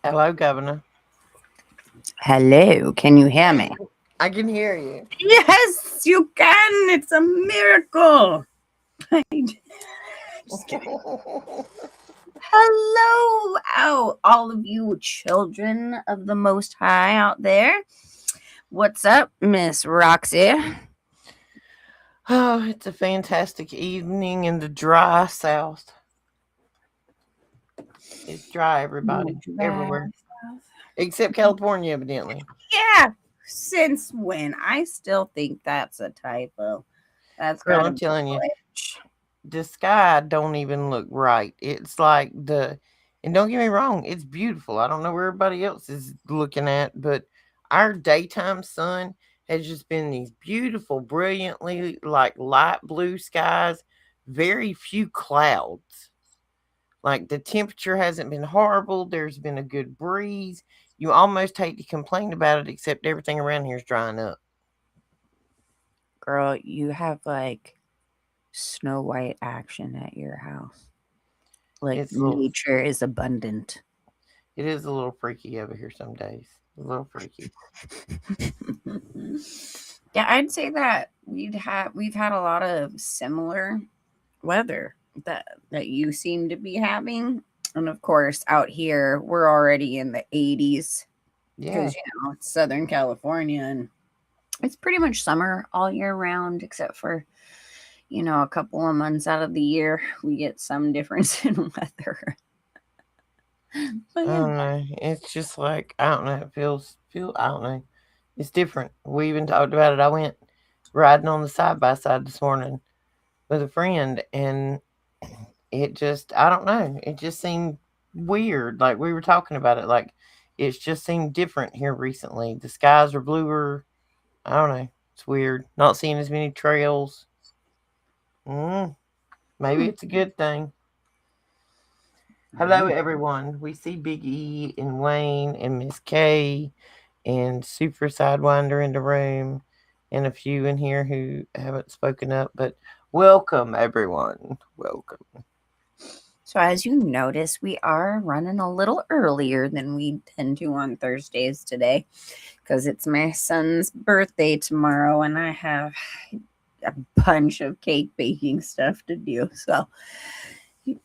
Hello, Governor. Hello, can you hear me? I can hear you. Yes, you can. It's a miracle. Just kidding. Hello, all of you children of the Most High out there. What's up, Miss Roxy? Oh, it's a fantastic evening in the dry South. It's dry, everybody, everywhere, except California, evidently. Yeah. Since when? I still think that's a typo. That's Girl, gotta I'm be telling you, glitch. the sky don't even look right. It's like and don't get me wrong, it's beautiful. I don't know where everybody else is looking at, but our daytime sun has just been these beautiful, brilliantly like light blue skies, very few clouds. Like the temperature hasn't been horrible. There's been a good breeze. You almost hate to complain about it, except everything around here is drying up. Girl, you have like Snow White action at your house. Like nature is abundant. It is a little freaky over here some days. A little freaky. Yeah, I'd say that we've had a lot of similar weather that you seem to be having. And of course, out here we're already in the 80s because it's Southern California and it's pretty much summer all year round, except for a couple of months out of the year we get some difference in weather. But I yeah. don't know. It's just like I don't know. It feel I don't know. It's different. We even talked about it. I went riding on the side by side this morning with a friend, and it just I don't know. It just seemed weird. Like we were talking about it. Like it's just seemed different here recently. The skies are bluer. I don't know. It's weird. Not seeing as many trails. Mm, maybe Hmm. it's a good thing. Hello, Mm. everyone. We see Big E and Wayne and Miss K and Super Sidewinder in the room, and a few in here who haven't spoken up. But welcome, everyone. Welcome. So, as you notice, we are running a little earlier than we tend to on Thursdays today because it's my son's birthday tomorrow and I have a bunch of cake baking stuff to do. So, y-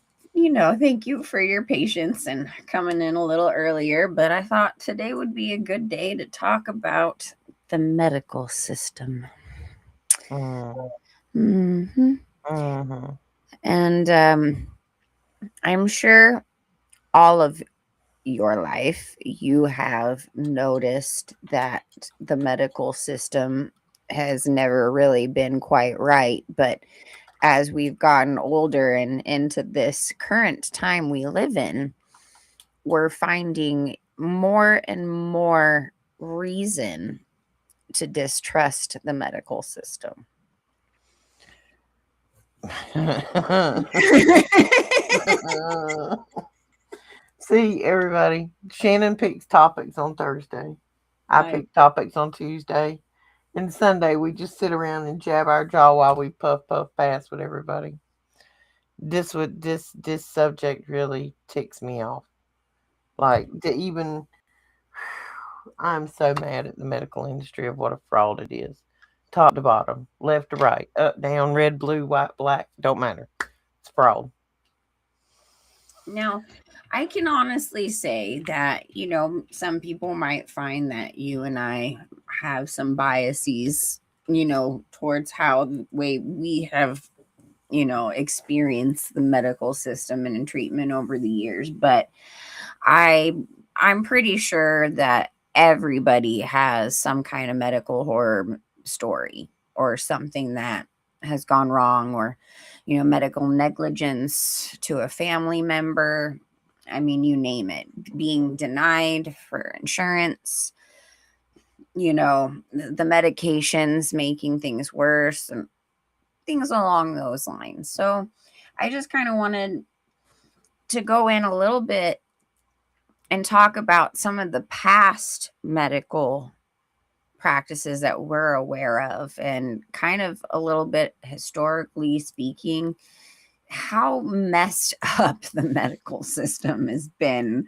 thank you for your patience and coming in a little earlier. But I thought today would be a good day to talk about the medical system. Mm, Hmm. mm-hmm. And I'm sure all of your life, you have noticed that the medical system has never really been quite right. But as we've gotten older and into this current time we live in, we're finding more and more reason to distrust the medical system. See, everybody. Shannon picks topics on Thursday. I I pick topics on Tuesday. And Sunday, we just sit around and jab our jaw while we puff past with everybody. This subject really ticks me off. Like to even, I'm so mad at the medical industry of what a fraud it is. Top to bottom, left to right, up down, red, blue, white, black, don't matter. It's fraud. Now, I can honestly say that, some people might find that you and I have some biases, towards how the way we have, experienced the medical system and in treatment over the years. But I I'm pretty sure that everybody has some kind of medical horror story or something that has gone wrong, or medical negligence to a family member. I mean, you name it, being denied for insurance, the medications making things worse and things along those lines. So I just kind of wanted to go in a little bit and talk about some of the past medical practices that we're aware of, and kind of a little bit historically speaking, how messed up the medical system has been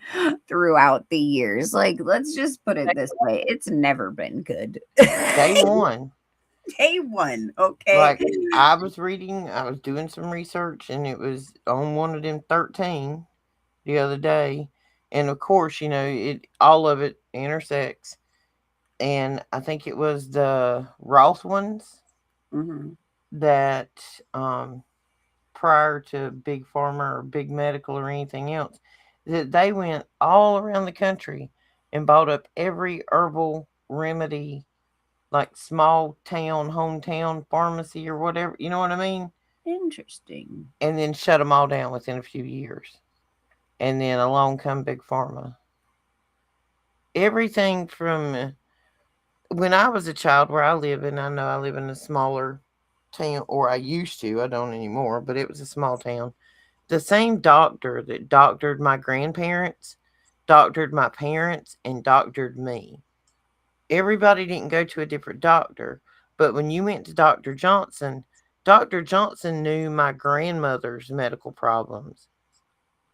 throughout the years. Like, let's just put it this way, it's never been good. Day one, Day one, okay? like I was doing some research, and it was on one of them 13 the other day, and of course, it all of it intersects, and I think it was the Ross ones Hmm. that prior to Big Pharma or Big Medical or anything else, that they went all around the country and bought up every herbal remedy, like small town, hometown pharmacy or whatever, you know what I mean? Interesting. And then shut them all down within a few years. And then along come Big Pharma. Everything from when I was a child, where I live in, I know I live in a smaller town, or I used to, I don't anymore, but it was a small town. The same doctor that doctored my grandparents, doctored my parents, and doctored me. Everybody didn't go to a different doctor, but when you went to Dr. Johnson knew my grandmother's medical problems,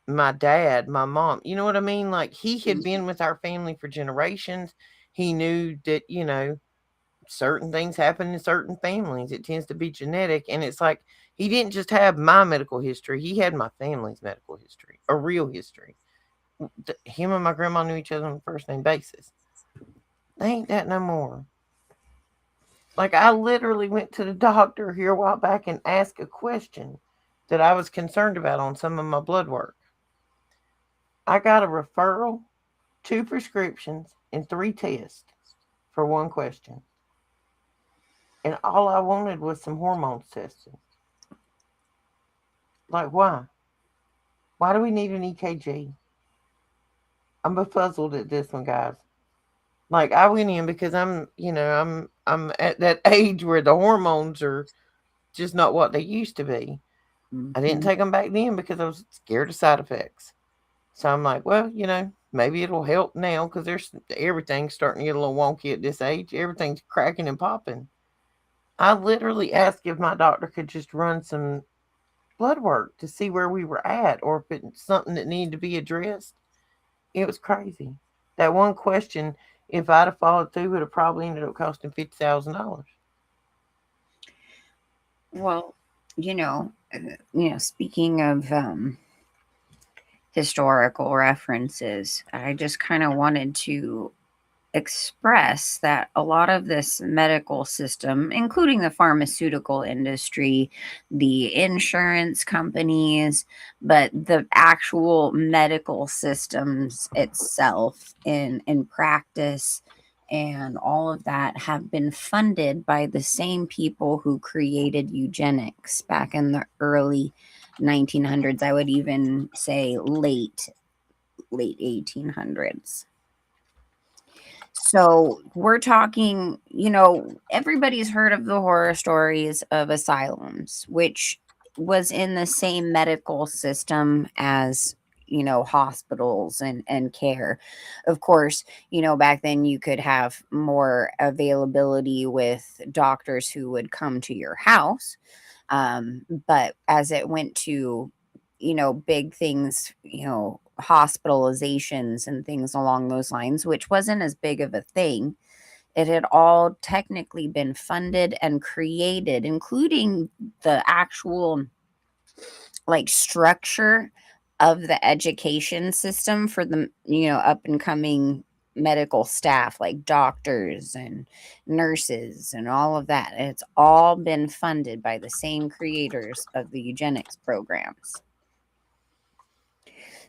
my dad, my mom. You know what I mean? Like he had been with our family for generations. He knew that, certain things happen in certain families. It tends to be genetic. And it's like he didn't just have my medical history, he had my family's medical history, a real history. Him and my grandma knew each other on a first name basis. They ain't that no more. Like I literally went to the doctor here a while back and asked a question that I was concerned about on some of my blood work. I got a referral, two prescriptions, and three tests for one question. And all I wanted was some hormones tested. Like, why? Why do we need an EKG? I'm befuzzled at this one, guys. Like, I went in because I'm at that age where the hormones are just not what they used to be. I didn't Mhm. take them back then because I was scared of side effects. So I'm like, well, maybe it'll help now because there's everything's starting to get a little wonky at this age. Everything's cracking and popping. I literally asked if my doctor could just run some blood work to see where we were at or if it's something that needed to be addressed. It was crazy. That one question, if I'd have followed through, would have probably ended up costing $50,000. Well, speaking of historical references, I just kind of wanted to express that a lot of this medical system, including the pharmaceutical industry, the insurance companies, but the actual medical systems itself in practice and all of that have been funded by the same people who created eugenics back in the early 1900s. I would even say late 1800s. So we're talking, everybody's heard of the horror stories of asylums, which was in the same medical system as, hospitals and care. Of course, back then you could have more availability with doctors who would come to your house. But as it went to, big things, hospitalizations and things along those lines, which wasn't as big of a thing. It had all technically been funded and created, including the actual like structure of the education system for the up and coming medical staff like doctors and nurses and all of that. It's all been funded by the same creators of the eugenics programs.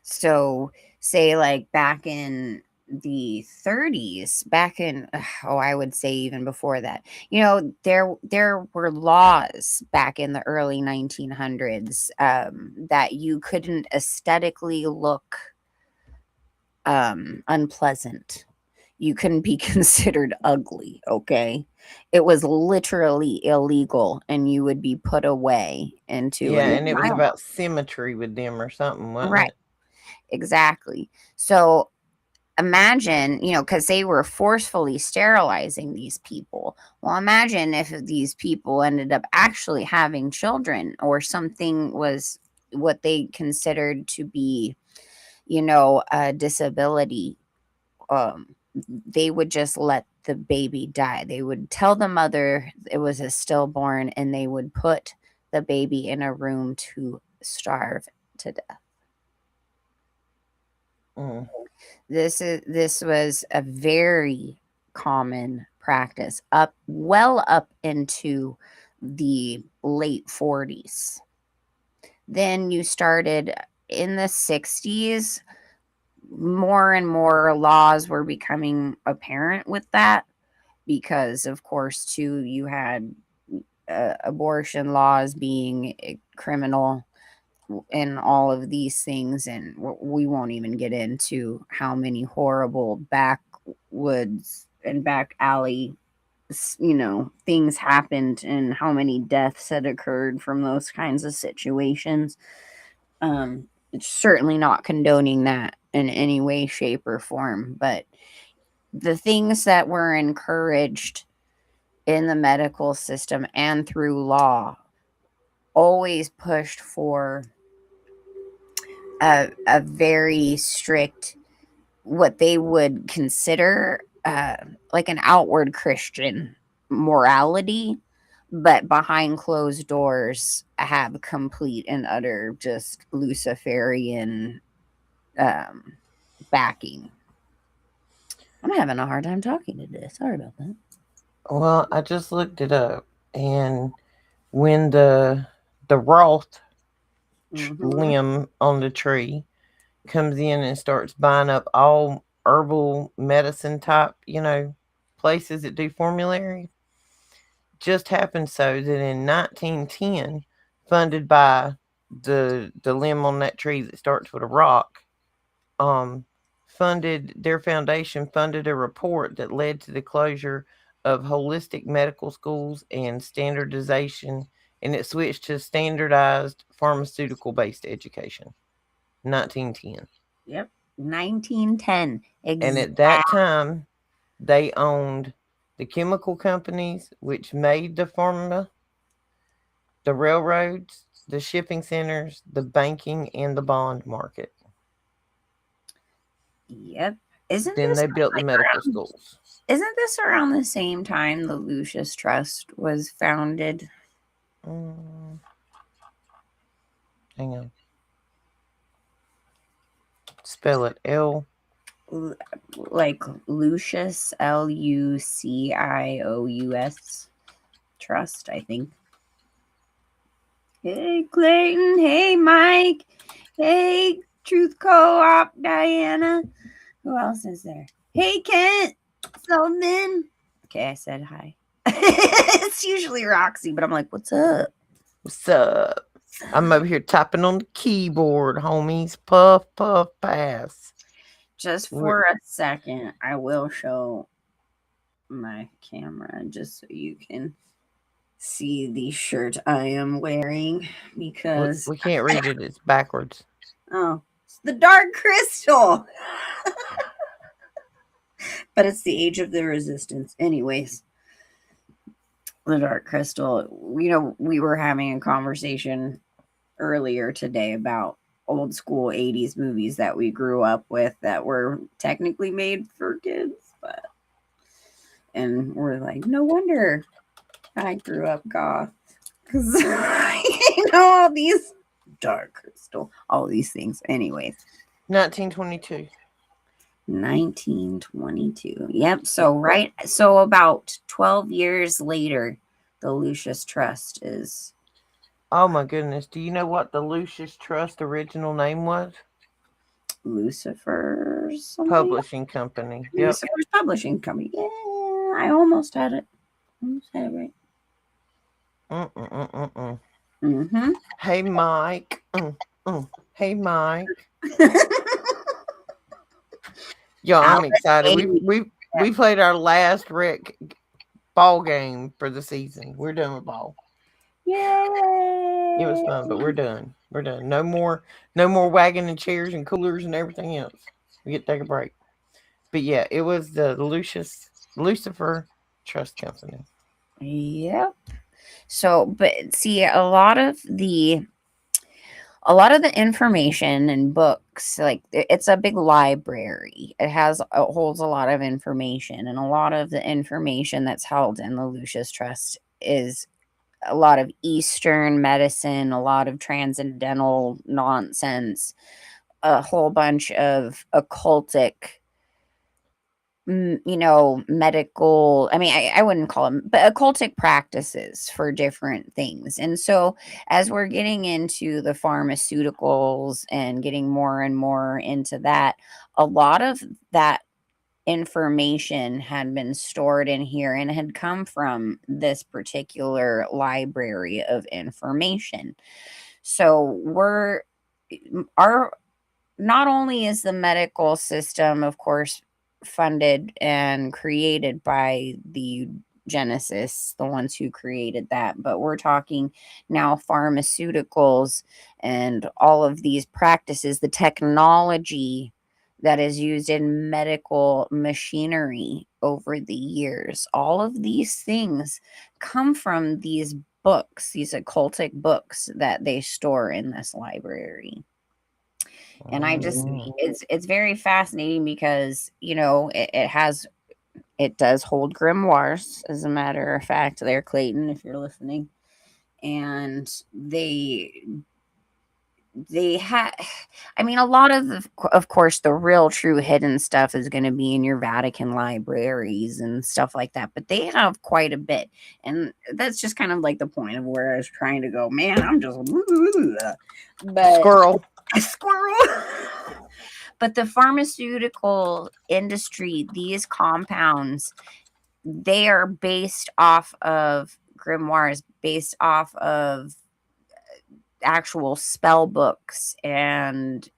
So, say like back in the 30s, back in I would say even before that. There were laws back in the early 1900s that you couldn't aesthetically look unpleasant. You couldn't be considered ugly, okay? It was literally illegal and you would be put away into Yeah, an and it was asylum. about symmetry with them or something, wasn't Right, it? exactly. So imagine, because they were forcefully sterilizing these people. Well, imagine if these people ended up actually having children or something was what they considered to be, a disability. Um, they would just let the baby die. They would tell the mother it was a stillborn and they would put the baby in a room to starve to death. Mm. This was a very common practice up well up into the late 40s. Then you started in the 60s, more and more laws were becoming apparent with that because of course too you had abortion laws being criminal and all of these things, and we won't even get into how many horrible backwoods and back alley things happened and how many deaths had occurred from those kinds of situations. It's certainly not condoning that in any way, shape, or form, but the things that were encouraged in the medical system and through law always pushed for a very strict, what they would consider like an outward Christian morality, but behind closed doors have complete and utter just Luciferian um, backing. I'm having a hard time talking today. Sorry about that. Well, I just looked it up, and when the Roth Hmm. limb on the tree comes in and starts buying up all herbal medicine type, places that do formulary. Just happened so that in 1910, funded by the limb on that tree that starts with a rock, um, funded their foundation funded a report that led to the closure of holistic medical schools and standardization, and it switched to standardized pharmaceutical based education. 1910. Yep. 1910. And at Exact. that time, they owned the chemical companies, which made the pharma, the railroads, the shipping centers, the banking, and the bond market. Yep. Isn't Then this they built the like medical around, schools. isn't this around the same time the Lucius Trust was founded? Mm, hang on. Spell it Like Lucius, Lucious Trust, I think. Hey, Clayton. Hey, Mike. Hey, Truth Co-op, Diana. Who else is there? Hey, Kent. Feldman. Okay, I said hi. It's usually Roxy, but I'm like, what's up? What's up? I'm over here typing on the keyboard, homies. Puff, puff, pass. Just We're, for a second, I will show my camera just so you can see the shirt I am wearing because we can't read it. It's backwards. oh, it's the Dark Crystal. But it's the Age of the Resistance. Anyways, the Dark Crystal. We were having a conversation earlier today about old school 80s movies that we grew up with that were technically made for kids, and we're like, no wonder I grew up goth because all these Dark Crystal, all these things. Anyways, 1922. 1922. Yep. So about 12 years later, the Lucius Trust is Oh my goodness. Do you know what the Lucius Trust original name was? Lucifer's something. Publishing company. Yep. Lucifer's Publishing Company. Yeah, I almost had it. Almost had it right. Mm-mm-mm-mm-mm. Mm-hmm. Hey, Mike. Hey, Mike. Yo, I'm excited. We played our last rec ball game for the season. We're done with ball. Yay! It was fun, but we're done. We're done. No more wagon and chairs and coolers and everything else. We get to take a break. But yeah, it was the Lucifer Trust Company. Yep. So, but see, a lot of the information and books, like it's a big library. It holds a lot of information, and a lot of the information that's held in the Lucius Trust is a lot of Eastern medicine, a lot of transcendental nonsense, a whole bunch of occultic, medical, I mean, I wouldn't call them, but occultic practices for different things. And so as we're getting into the pharmaceuticals and getting more and more into that, a lot of that information had been stored in here and had come from this particular library of information. So our not only is the medical system, of course, funded and created by the Genesis, the ones who created that, but we're talking now pharmaceuticals and all of these practices, the technology that is used in medical machinery over the years. All of these things come from these books, these occultic books that they store in this library. And Mm. it's very fascinating because it does hold grimoires, as a matter of fact, there, Clayton, if you're listening. And they had, I mean, a lot of course, the real true hidden stuff is going to be in your Vatican libraries and stuff like that, but they have quite a bit. And that's just kind of like the point of where I was trying to go. Man, I'm just but Squirrel. a squirrel. But the pharmaceutical industry, these compounds, they are based off of grimoires, based off of actual spell books and,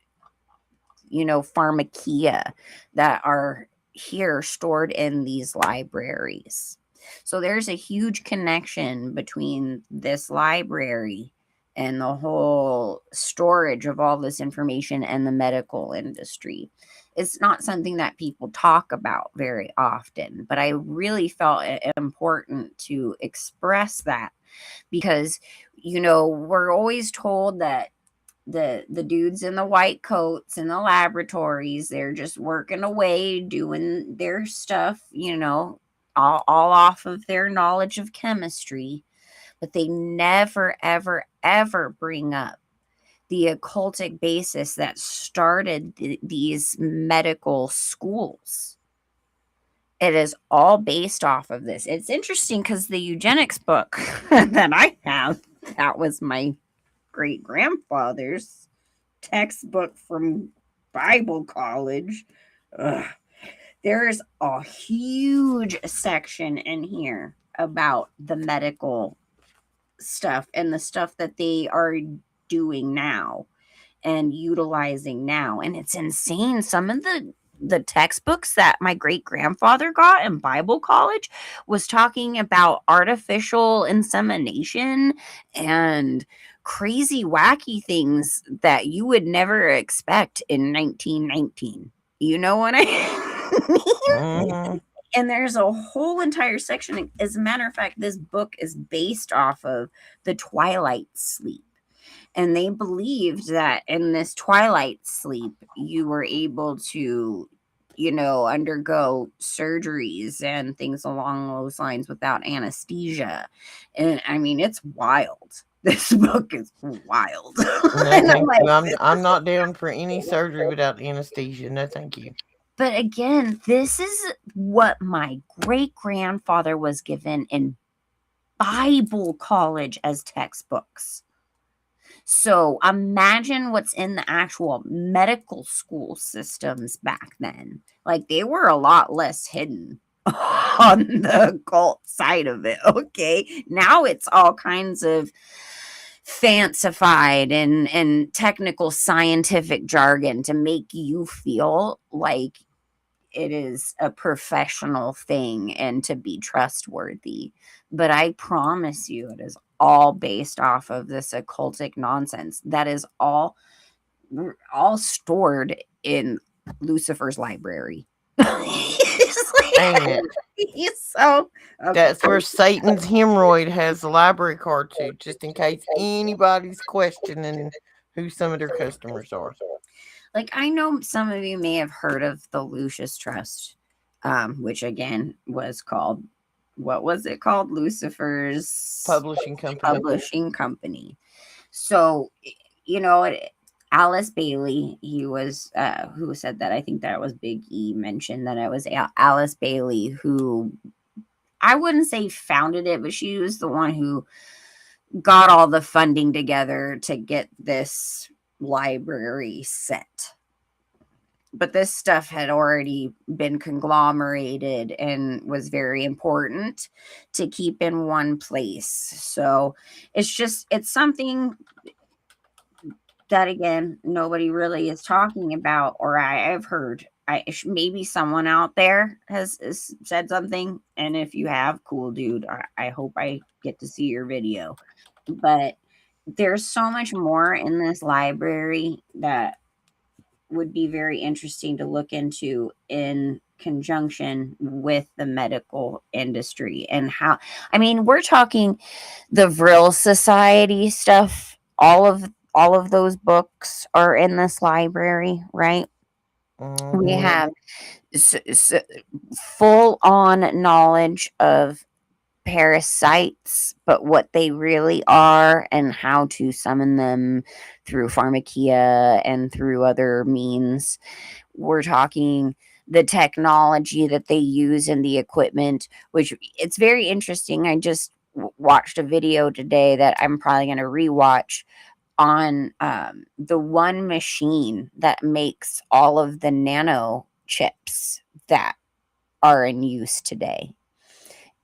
pharmakia that are here stored in these libraries. So there's a huge connection between this library and the whole storage of all this information and the medical industry. It's not something that people talk about very often, but I really felt it important to express that because, we're always told that the dudes in the white coats in the laboratories, they're just working away doing their stuff, all off of their knowledge of chemistry, but they never ever ever bring up the occultic basis that started these medical schools. It is all based off of this. It's interesting because the eugenics book that I have, that was my great grandfather's textbook from Bible college. Ugh. There's a huge section in here about the medical stuff and the stuff that they are doing now and utilizing now. And it's insane. Some of the textbooks that my great grandfather got in Bible college was talking about artificial insemination and crazy wacky things that you would never expect in 1919. You know what I mean? Mm-hmm. And there's a whole entire section. As a matter of fact, this book is based off of the twilight sleep. And they believed that in this twilight sleep, you were able to, undergo surgeries and things along those lines without anesthesia. And I mean, it's wild. This book is wild. No, And I'm thank like, you. I'm not down for any surgery without anesthesia. No, thank you. but again, this is what my great grandfather was given in Bible college as textbooks. So imagine what's in the actual medical school systems back then. Like they were a lot less hidden on the occult side of it. Okay. Now it's all kinds of fancified and technical scientific jargon to make you feel like it is a professional thing and to be trustworthy. But I promise you, it is all based off of this occultic nonsense that is all stored in Lucifer's library. Ain't it? He's so That's where Satan's hemorrhoid has the library card to, just in case anybody's questioning who some of their customers are. like I know some of you may have heard of the Lucius Trust, which again was called, what was it called? Lucifer's Publishing company. publishing company. So, you know, Alice Bailey, he was who said that. I think that was Big E mentioned that it was Alice Bailey who, I wouldn't say founded it, but she was the one who got all the funding together to get this library set. But this stuff had already been conglomerated and was very important to keep in one place. So it's something that, again, nobody really is talking about, or I've heard. Maybe someone out there has said something, and if you have, cool, dude. I hope I get to see your video. But there's so much more in this library that would be very interesting to look into in conjunction with the medical industry and how, I mean, we're talking the Vril Society stuff. All of those books are in this library, right? We Mm-hmm. have full on knowledge of parasites, but what they really are and how to summon them through pharmakia and through other means. We're talking the technology that they use in the equipment, which it's very interesting. I just watched a video today that I'm probably going to rewatch on the one machine that makes all of the nano chips that are in use today.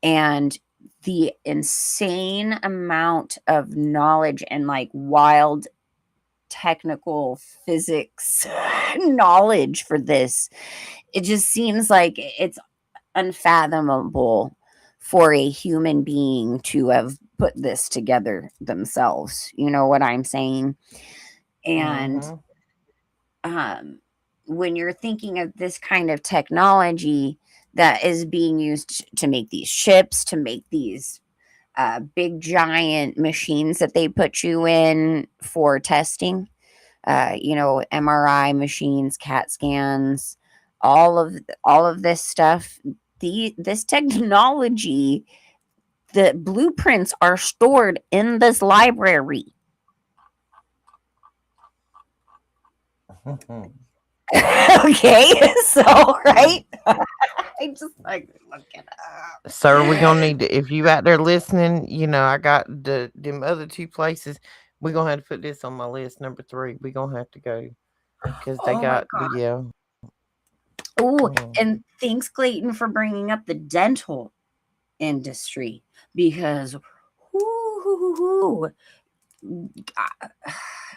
And the insane amount of knowledge and like wild technical physics knowledge for this, it just seems like it's unfathomable for a human being to have put this together themselves. You know what I'm saying? And Mm-hmm. um, when you're thinking of this kind of technology that is being used to make these chips, to make these big giant machines that they put you in for testing, MRI machines, CAT scans, all of this stuff. This technology, the blueprints are stored in this library. Okay, so right, I just like look it Sir, we up. gonna need to, if you out there listening, I got them other two places. We gonna have to put this on my list, number three. We gonna have to go because they Oh my got god. yeah. Oh, Mm. and thanks, Clayton, for bringing up the dental industry because, whoo,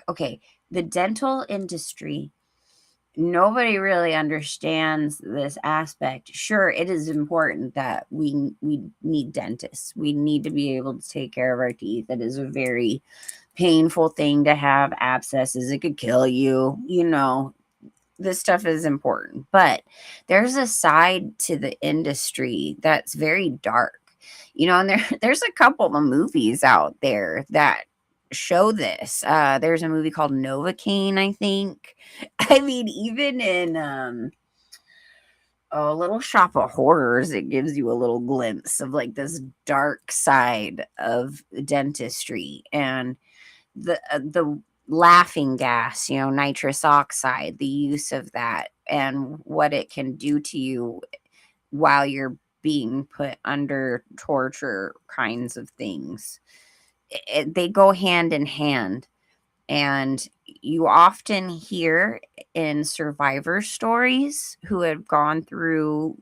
okay, the dental industry, nobody really understands this aspect. Sure, it is important that we need dentists. We need to be able to take care of our teeth. It is a very painful thing to have abscesses. It could kill you, this stuff is important, but there's a side to the industry that's very dark, and there's a couple of movies out there that show this. There's a movie called Novocaine, I think. I mean, even in a Little Shop of Horrors, it gives you a little glimpse of like this dark side of dentistry and the laughing gas, nitrous oxide, the use of that and what it can do to you while you're being put under torture kinds of things. They go hand in hand. And you often hear in survivor stories who have gone through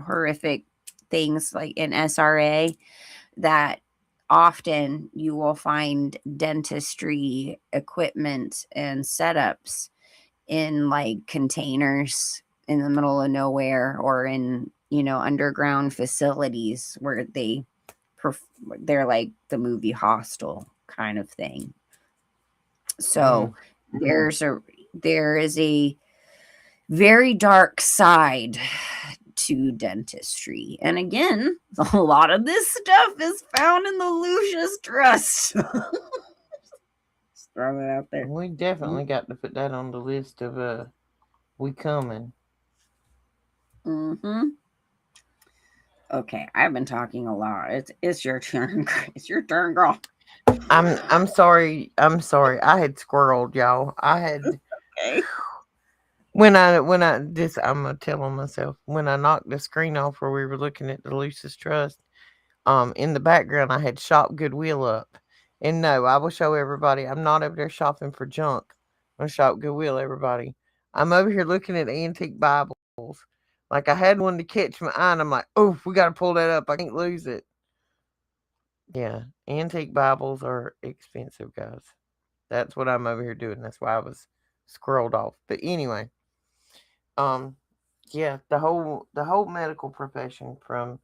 horrific things like in SRA that often you will find dentistry equipment and setups in like containers in the middle of nowhere or in underground facilities where they're like the movie Hostel kind of thing. So Mm. there is a very dark side to dentistry. And again, a lot of this stuff is found in the Lucius Trust. Just throw it out there. We definitely got to put that on the list of we coming. Mm-hmm. Okay, I've been talking a lot. It's your turn. It's your turn, girl. I'm sorry. I'm sorry. I had squirreled, y'all. I had Okay. when I this I'm gonna tell on myself when I knocked the screen off where we were looking at the Lucis Trust. In the background I had Shop Goodwill up, and no, I will show everybody. I'm not over there shopping for junk. I'm gonna shop Goodwill, everybody. I'm over here looking at antique Bibles. Like I had one to catch my eye, and I'm like, oh, we got to pull that up. I can't lose it. Yeah, antique Bibles are expensive, guys. That's what I'm over here doing. That's why I was scrolled off. But anyway, um, yeah, the whole medical profession from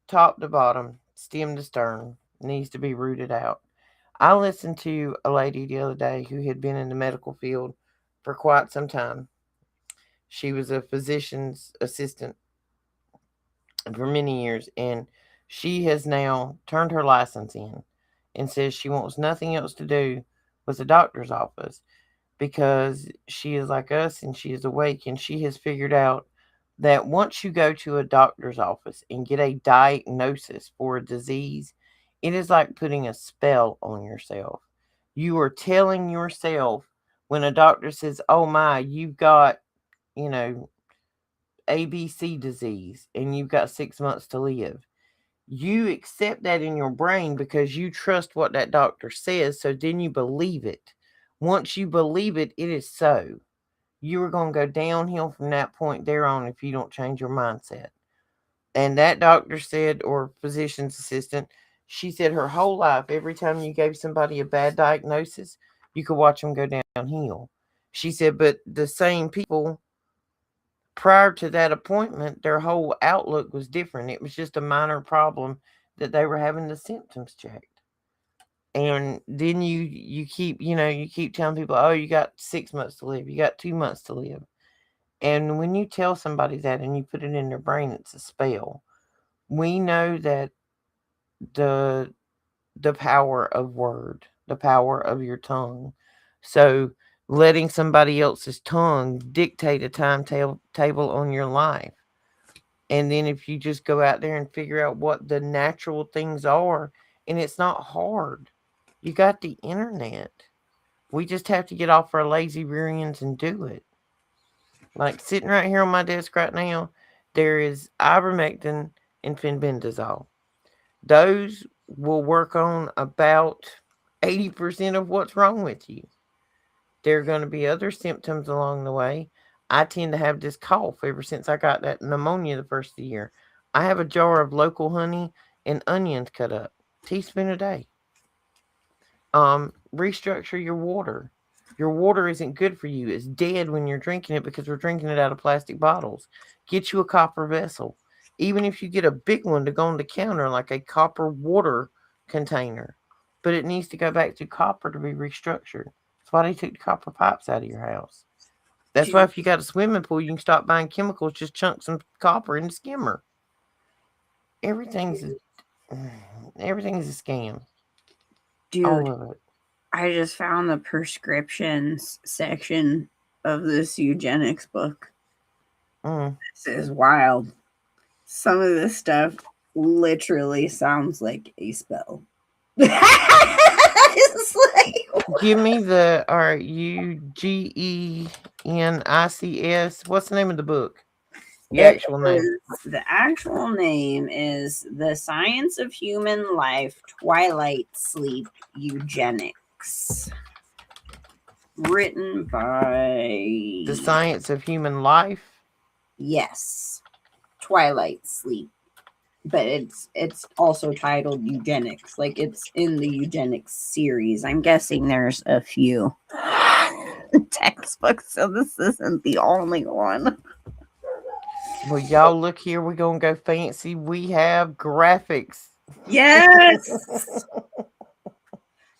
top to bottom, stem to stern, needs to be rooted out. I listened to a lady the other day who had been in the medical field for quite some time. She was a physician's assistant for many years, and she has now turned her license in and says she wants nothing else to do with the doctor's office because she is like us and she is awake and she has figured out that once you go to a doctor's office and get a diagnosis for a disease, it is like putting a spell on yourself. You are telling yourself when a doctor says, "Oh my, you've got, you know, ABC disease and you've got 6 months to live." You accept that in your brain because you trust what that doctor says, so then you believe it. Once you believe it, it is so. You are going to go downhill from that point there on if you don't change your mindset. And that doctor said, or physician's assistant, she said her whole life, every time you gave somebody a bad diagnosis, you could watch them go downhill. She said, but the same people prior to that appointment, their whole outlook was different. It was just a minor problem that they were having the symptoms checked. And then you keep, you keep telling people, oh, you got 6 months to live, you got 2 months to live. And when you tell somebody that and you put it in their brain, it's a spell. We know that the the power of word, the power of your tongue. So letting somebody else's tongue dictate a timetable on your life. And then if you just go out there and figure out what the natural things are, and it's not hard. You got the internet. We just have to get off our lazy rear ends and do it. Like sitting right here on my desk right now, there is ivermectin and fenbendazole. Those will work on about 80% of what's wrong with you. There are going to be other symptoms along the way. I tend to have this cough ever since I got that pneumonia the first of the year. I have a jar of local honey and onions cut up, teaspoon a day. Restructure your water. Your water isn't good for you. It's dead when you're drinking it because we're drinking it out of plastic bottles. Get you a copper vessel. Even if you get a big one to go on the counter, like a copper water container, but it needs to go back to copper to be restructured. That's why they took the copper pipes out of your house. That's why Dude, if you got a swimming pool, you can stop buying chemicals. Just chunk some copper in the skimmer. Everything's a, everything's a scam. All dude, of it. I just found the prescriptions section of this eugenics book. Mm. This is wild. Some of this stuff literally sounds like a spell. It's like, Give me the Ugenics. What's the name of the book? The it actual name. is, the actual name is The Science of Human Life, Twilight Sleep, Eugenics. Written by, The Science of Human Life. yes, Twilight Sleep. But it's also titled eugenics, like it's in the eugenics series. I'm guessing there's a few textbooks, so this isn't the only one. Well, y'all look here. We're going to go fancy. We have graphics. Yes.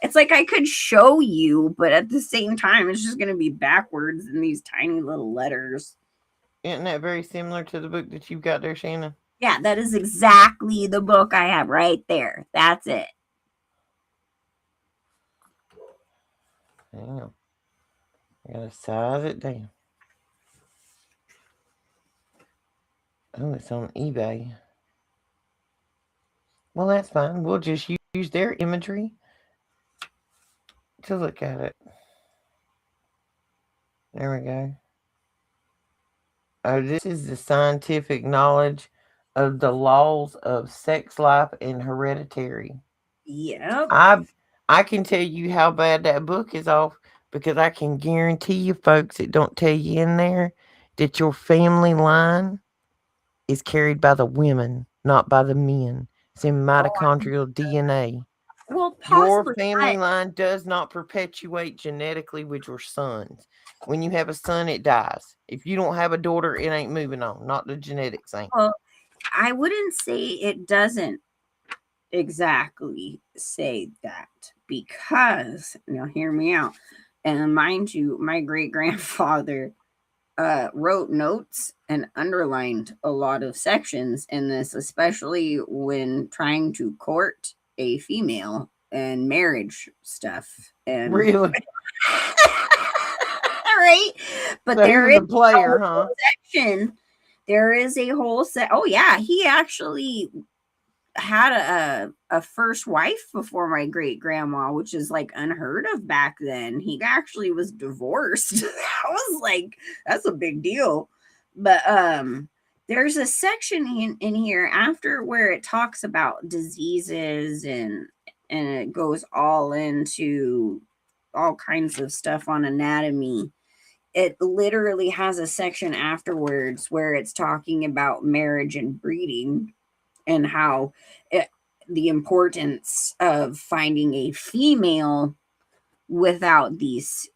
It's like I could show you, but at the same time, it's just going to be backwards in these tiny little letters. Isn't that very similar to the book that you've got there, Shannon? Yeah, that is exactly the book I have right there. That's it. Hang on. I got to size it down. Oh, it's on eBay. Well, that's fine. We'll just use their imagery to look at it. There we go. Oh, this is the scientific knowledge of the laws of sex life and hereditary. Yep. I I can tell you how bad that book is off because I can guarantee you, folks, it don't tell you in there that your family line is carried by the women, not by the men. It's in mitochondrial DNA. Well, Your possibly. family line does not perpetuate genetically with your sons. When you have a son, it dies. If you don't have a daughter, it ain't moving on. Not the genetics ain't. Well, I wouldn't say it doesn't exactly say that, because now hear me out. And mind you, my great grandfather wrote notes and underlined a lot of sections in this, especially when trying to court a female and marriage stuff. And Really? right, but So he there was is a player, a huh? whole section. There is a whole set. Oh yeah, he actually had a first wife before my great grandma, which is like unheard of back then. He actually was divorced. That was like, that's a big deal. But there's a section in here after where it talks about diseases and it goes all into all kinds of stuff on anatomy. It literally has a section afterwards where it's talking about marriage and breeding and how it, the importance of finding a female without these,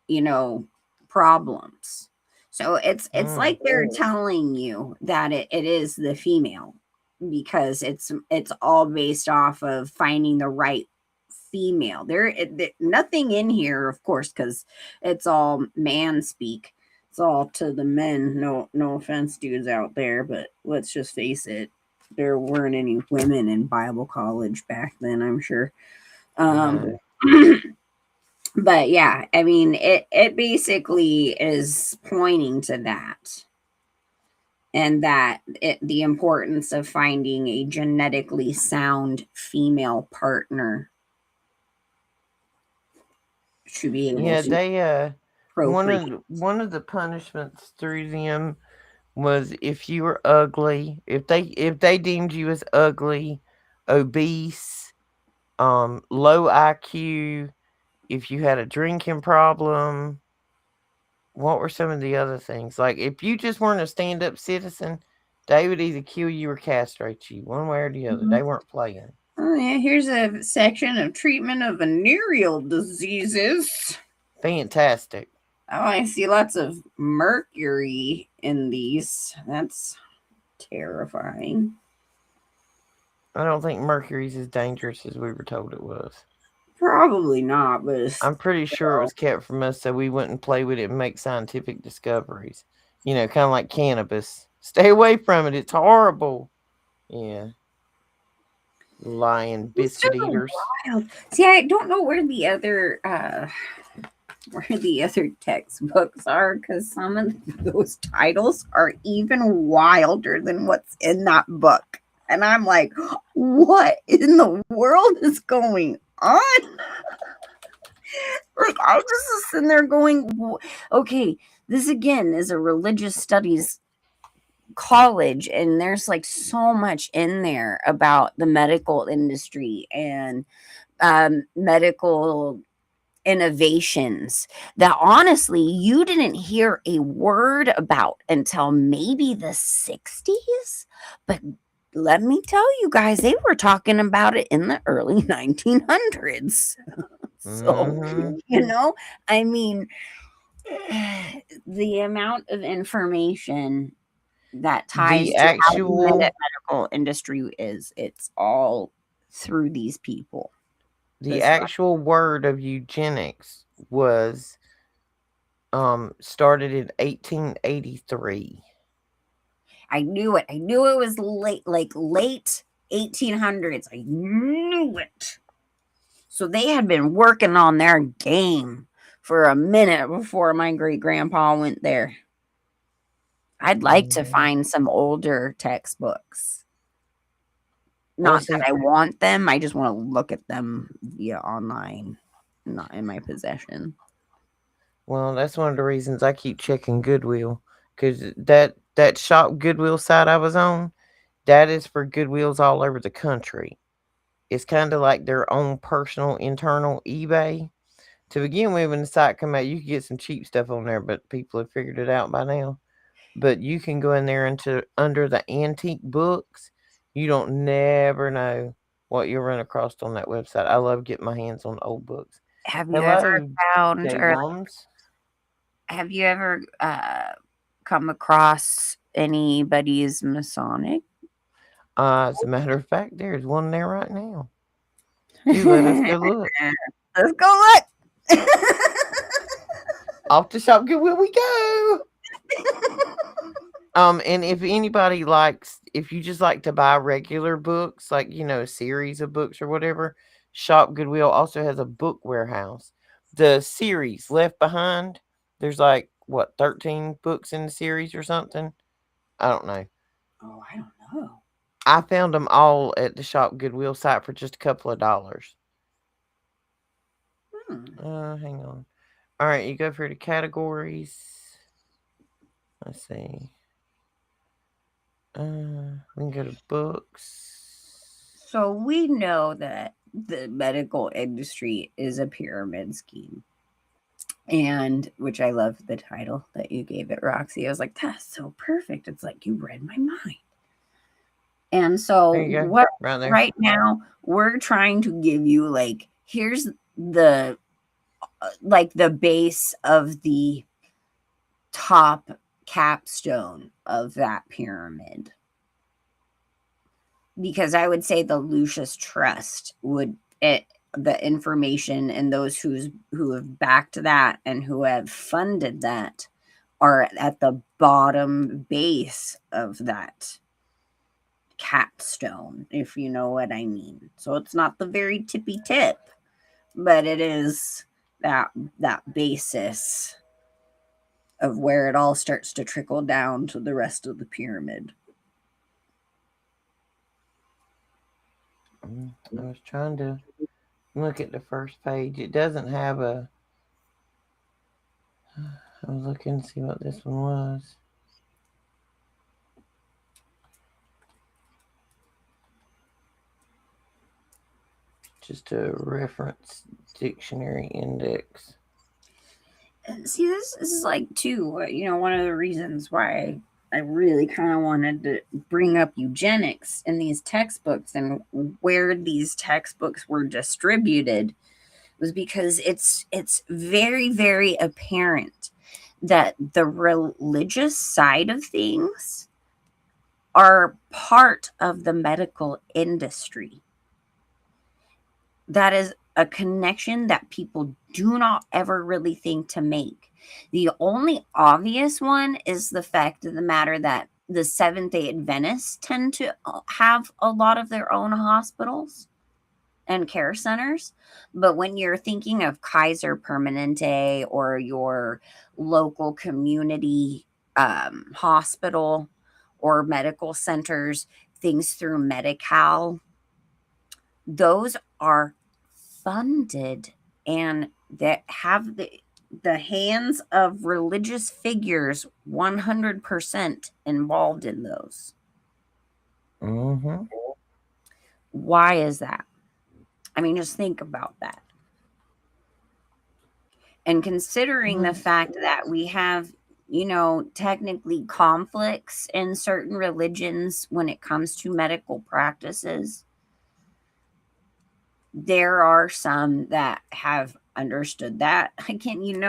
you know, problems. So it's Mm, like they're telling you that it is the female because it's all based off of finding the right female. Nothing in here, of course, because it's all man speak. It's all to the men. No offense, dudes out there, but let's just face it. There weren't any women in Bible college back then, I'm sure. Um, no. but yeah, I mean, it basically is pointing to that, and that the importance of finding a genetically sound female partner to be able Yeah, to they procreate. one of the punishments through them was if you were ugly, if they deemed you as ugly, obese, low IQ, if you had a drinking problem, what were some of the other things? Like if you just weren't a stand up citizen, they would either kill you or castrate you, one way or the other. Mhm. They weren't playing. Oh yeah, here's a section of treatment of venereal diseases. Fantastic. Oh, I see lots of mercury in these. That's terrifying. I don't think mercury's as dangerous as we were told it was. Probably not, but it's I'm pretty sure it was kept from us so we wouldn't play with it and make scientific discoveries. Kind of like cannabis. Stay away from it. It's horrible. Yeah, lying it's biscuit just eaters. wild. See, I don't know where the other textbooks are because some of those titles are even wilder than what's in that book. And I'm like, what in the world is going on? Like, I just was sitting there going, okay, this again is a religious studies college, and there's like so much in there about the medical industry and medical innovations that honestly you didn't hear a word about until maybe the 60s. But let me tell you guys, they were talking about it in the early 1900s. So, Hmm. I mean, the amount of information that ties The to how the actual medical industry is, it's all through these people. the This actual word of eugenics was started in 1883. I knew it. I knew it was late, like late 1800s. I knew it. So they had been working on their game for a minute before my great grandpa went there. I'd like to Hmm. find some older textbooks. Well, Not that since I want them, I just want to look at them via online, not in my possession. Well, that's one of the reasons I keep checking Goodwill, because that shop Goodwill site I was on, that is for Goodwills all over the country. It's kind of like their own personal internal eBay. To begin with, when the site come out, you could get some cheap stuff on there, but people have figured it out by now. But you can go in there into under the antique books. You don't never know what you'll run across on that website. I love getting my hands on old books. Have you ever Hello, found J or Wums. have you ever come across anybody's Masonic? As a matter of fact, there's one there right now. You let us go look. Let's go look. Off the shop Goodwill we go. And if anybody likes, if you just like to buy regular books, like a series of books or whatever, Shop Goodwill also has a book warehouse. The series Left Behind, there's like what 13 books in the series or something. I don't know. Oh, I don't know. I found them all at the Shop Goodwill site for just a couple of dollars. Hmm. Hang on. All right, you go for the categories. Let's see. We can go to books. So we know that the medical industry is a pyramid scheme. And which I love the title that you gave it, Roxy. I was like, that's so perfect. It's like you read my mind. And There so you go. what Right there. right now we're trying to give you like here's the like the base of the top capstone of that pyramid, because I would say the Lucius Trust would it the information and those who have backed that and who have funded that are at the bottom base of that capstone, if you know what I mean. So it's not the very tippy tip, but it is that that basis of where it all starts to trickle down to the rest of the pyramid. I was trying to look at the first page. It doesn't have a. I was looking to see what this one was. Just a reference dictionary index. See, this is like too, one of the reasons why I really kind of wanted to bring up eugenics in these textbooks and where these textbooks were distributed was because it's very very apparent that the religious side of things are part of the medical industry. That is a connection that people do not ever really think to make. The only obvious one is the fact of the matter that the Seventh day Adventists tend to have a lot of their own hospitals and care centers. But when you're thinking of Kaiser Permanente or your local community hospital or medical centers, things through Medi-Cal, those are funded and that have the hands of religious figures 100% involved in those. Mm-hmm. Why is that? I mean, just think about that. And considering the fact that we have, technically conflicts in certain religions when it comes to medical practices, there are some that have understood that. Again,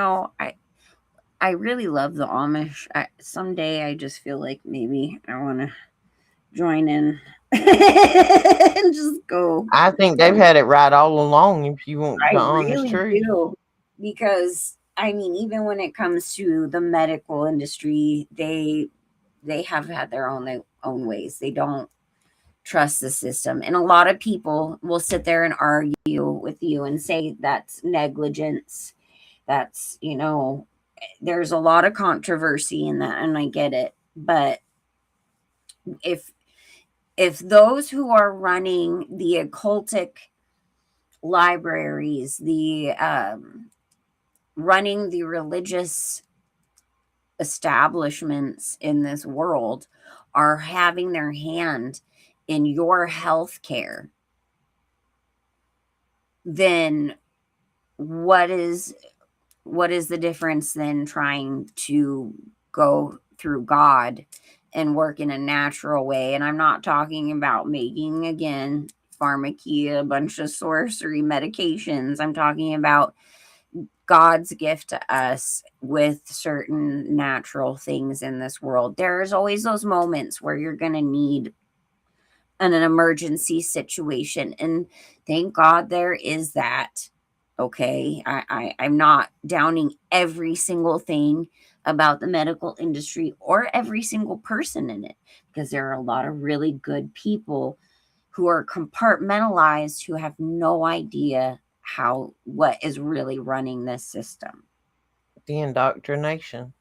I really love the Amish. Someday I just feel like maybe I want to join in and just go. I think they've had it right all along. If you want I the honest really truth. do. Because I mean, even when it comes to the medical industry, they have had their own ways. They don't trust the system. And a lot of people will sit there and argue with you and say that's negligence. That's, there's a lot of controversy in that, and I get it. But if if those who are running the occultic libraries, the running the religious establishments in this world are having their hand in your health care, then what is the difference than trying to go through God and work in a natural way? And I'm not talking about making, again, pharmakia, a bunch of sorcery medications. I'm talking about God's gift to us with certain natural things in this world. There's always those moments where you're going to need an emergency situation. And thank God there is that. Okay. I'm not downing every single thing about the medical industry or every single person in it, because there are a lot of really good people who are compartmentalized who have no idea what is really running this system. The indoctrination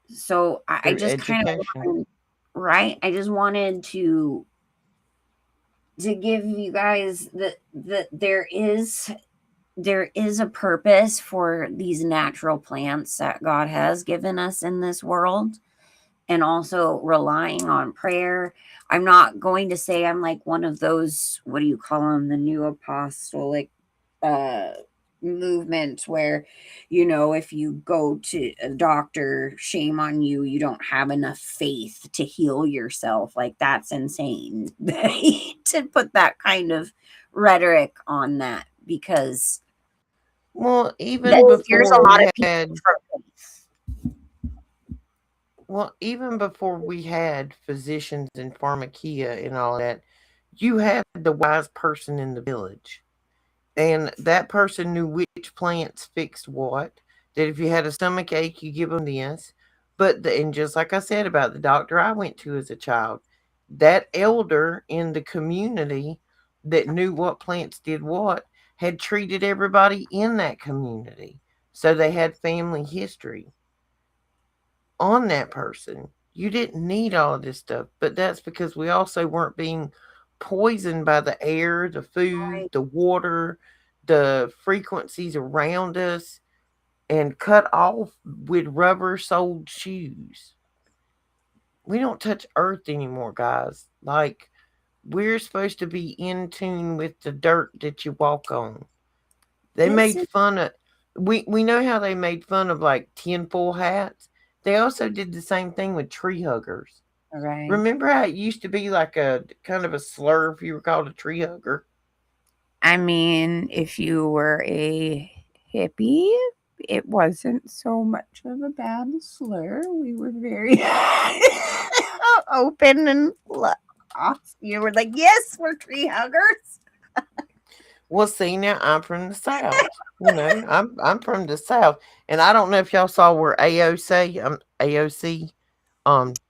So I through just kind education. of right. I just wanted to give you guys that there is a purpose for these natural plants that God has given us in this world. and also relying on prayer. I'm not going to say I'm like one of those, what do you call them, the new apostolic uh movement where, if you go to a doctor, shame on you, you don't have enough faith to heal yourself. Like, that's insane to put that kind of rhetoric on that, because Well, that even scares before a lot we of people had from faith. well, even before we had physicians and pharmakia and all that, you had the wise person in the village. And that person knew which plants fixed what. That if you had a stomach ache, you give them this. And just like I said about the doctor I went to as a child, that elder in the community that knew what plants did what had treated everybody in that community. So they had family history on that person. You didn't need all of this stuff, but that's because we also weren't being poisoned by the air, the food, Right. the water, the frequencies around us, and cut off with rubber soled shoes. We don't touch earth anymore, guys. Like, we're supposed to be in tune with the dirt that you walk on. They This made is fun of we know how they made fun of like tinfoil hats. They also did the same thing with tree huggers. right. Remember how it used to be like a kind of a slur if you were called a tree hugger? I mean, if you were a hippie, it wasn't so much of a bad slur. We were very open and you were like, yes, we're tree huggers. Well, see, now I'm from the South. I'm from the South, and I don't know if y'all saw where AOC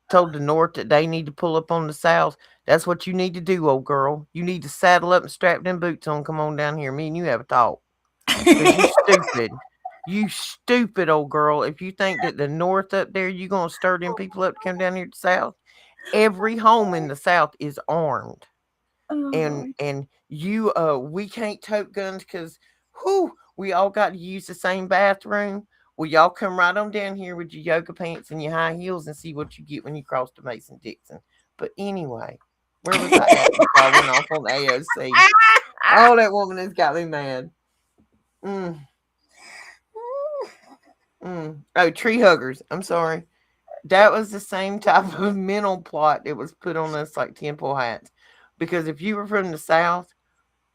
told the North that they need to pull up on the South. That's what you need to do, old girl. You need to saddle up and strap them boots on. Come on down here. Me and you have a talk. Cause you stupid. You stupid old girl. If you think that the North up there, you gonna stir them people up to come down here to the South. Every home in the South is armed. Oh, And you we can't tote guns because whoo, we all got to use the same bathroom. Well, y'all come right on down here with your yoga pants and your high heels and see what you get when you cross the Mason Dixon. But anyway, where was I at before I went off on AOC? Oh, that woman has got me mad. Mm, Oh, tree huggers. I'm sorry. That was the same type of mental plot that was put on us like temple hats. Because if you were from the South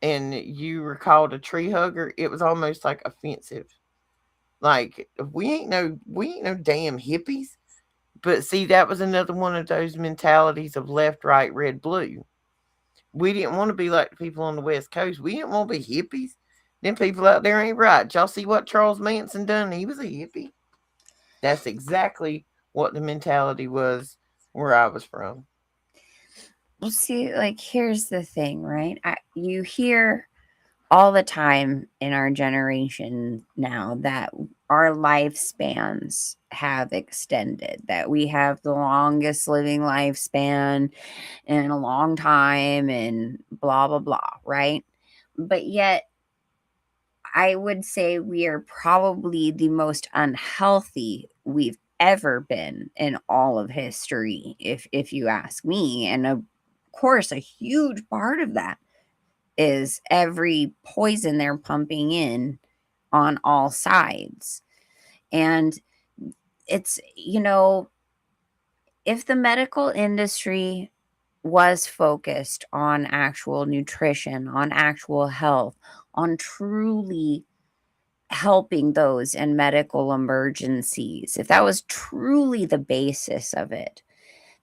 and you were called a tree hugger, it was almost like offensive. Like we ain't no damn hippies. But see, that was another one of those mentalities of left, right, red, blue. We didn't want to be like the people on the West Coast. We didn't want to be hippies. Them people out there ain't right. Y'all see what Charles Manson done? He was a hippie. That's exactly what the mentality was where I was from. well, see, like, here's the thing, right? You hear all the time in our generation now that our lifespans have extended, that we have the longest living lifespan in a long time, and blah, blah, blah, right? But yet, I would say we are probably the most unhealthy we've ever been in all of history, if you ask me. And of course, a huge part of that is every poison they're pumping in on all sides. And it's, if the medical industry was focused on actual nutrition, on actual health, on truly helping those in medical emergencies, if that was truly the basis of it,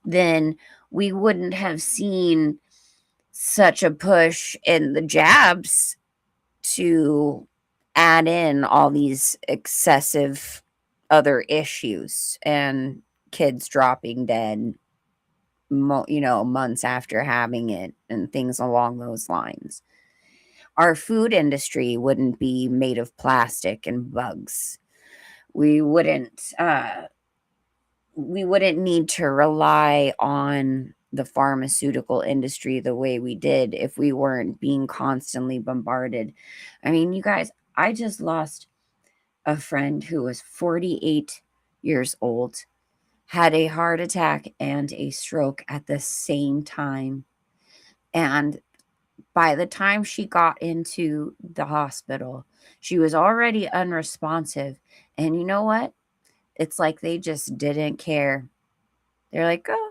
then we wouldn't have seen such a push in the jabs to add in all these excessive other issues and kids dropping dead, months after having it, and things along those lines. Our food industry wouldn't be made of plastic and bugs. We wouldn't we wouldn't need to rely on the pharmaceutical industry the way we did if we weren't being constantly bombarded. I mean, you guys, I just lost a friend who was 48 years old had a heart attack and a stroke at the same time. And by the time she got into the hospital, she was already unresponsive. And you know what? It's like they just didn't care. They're like, oh,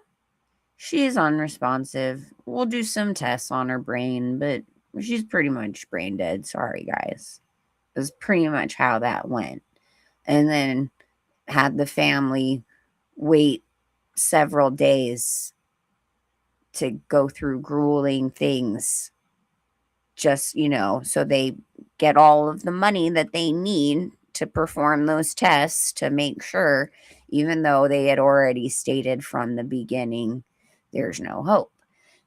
she's unresponsive. We'll do some tests on her brain, but she's pretty much brain dead. Sorry, guys. It was pretty much how that went. And then had the family wait several days to go through grueling things, just, so they get all of the money that they need to perform those tests to make sure, even though they had already stated from the beginning, there's no hope.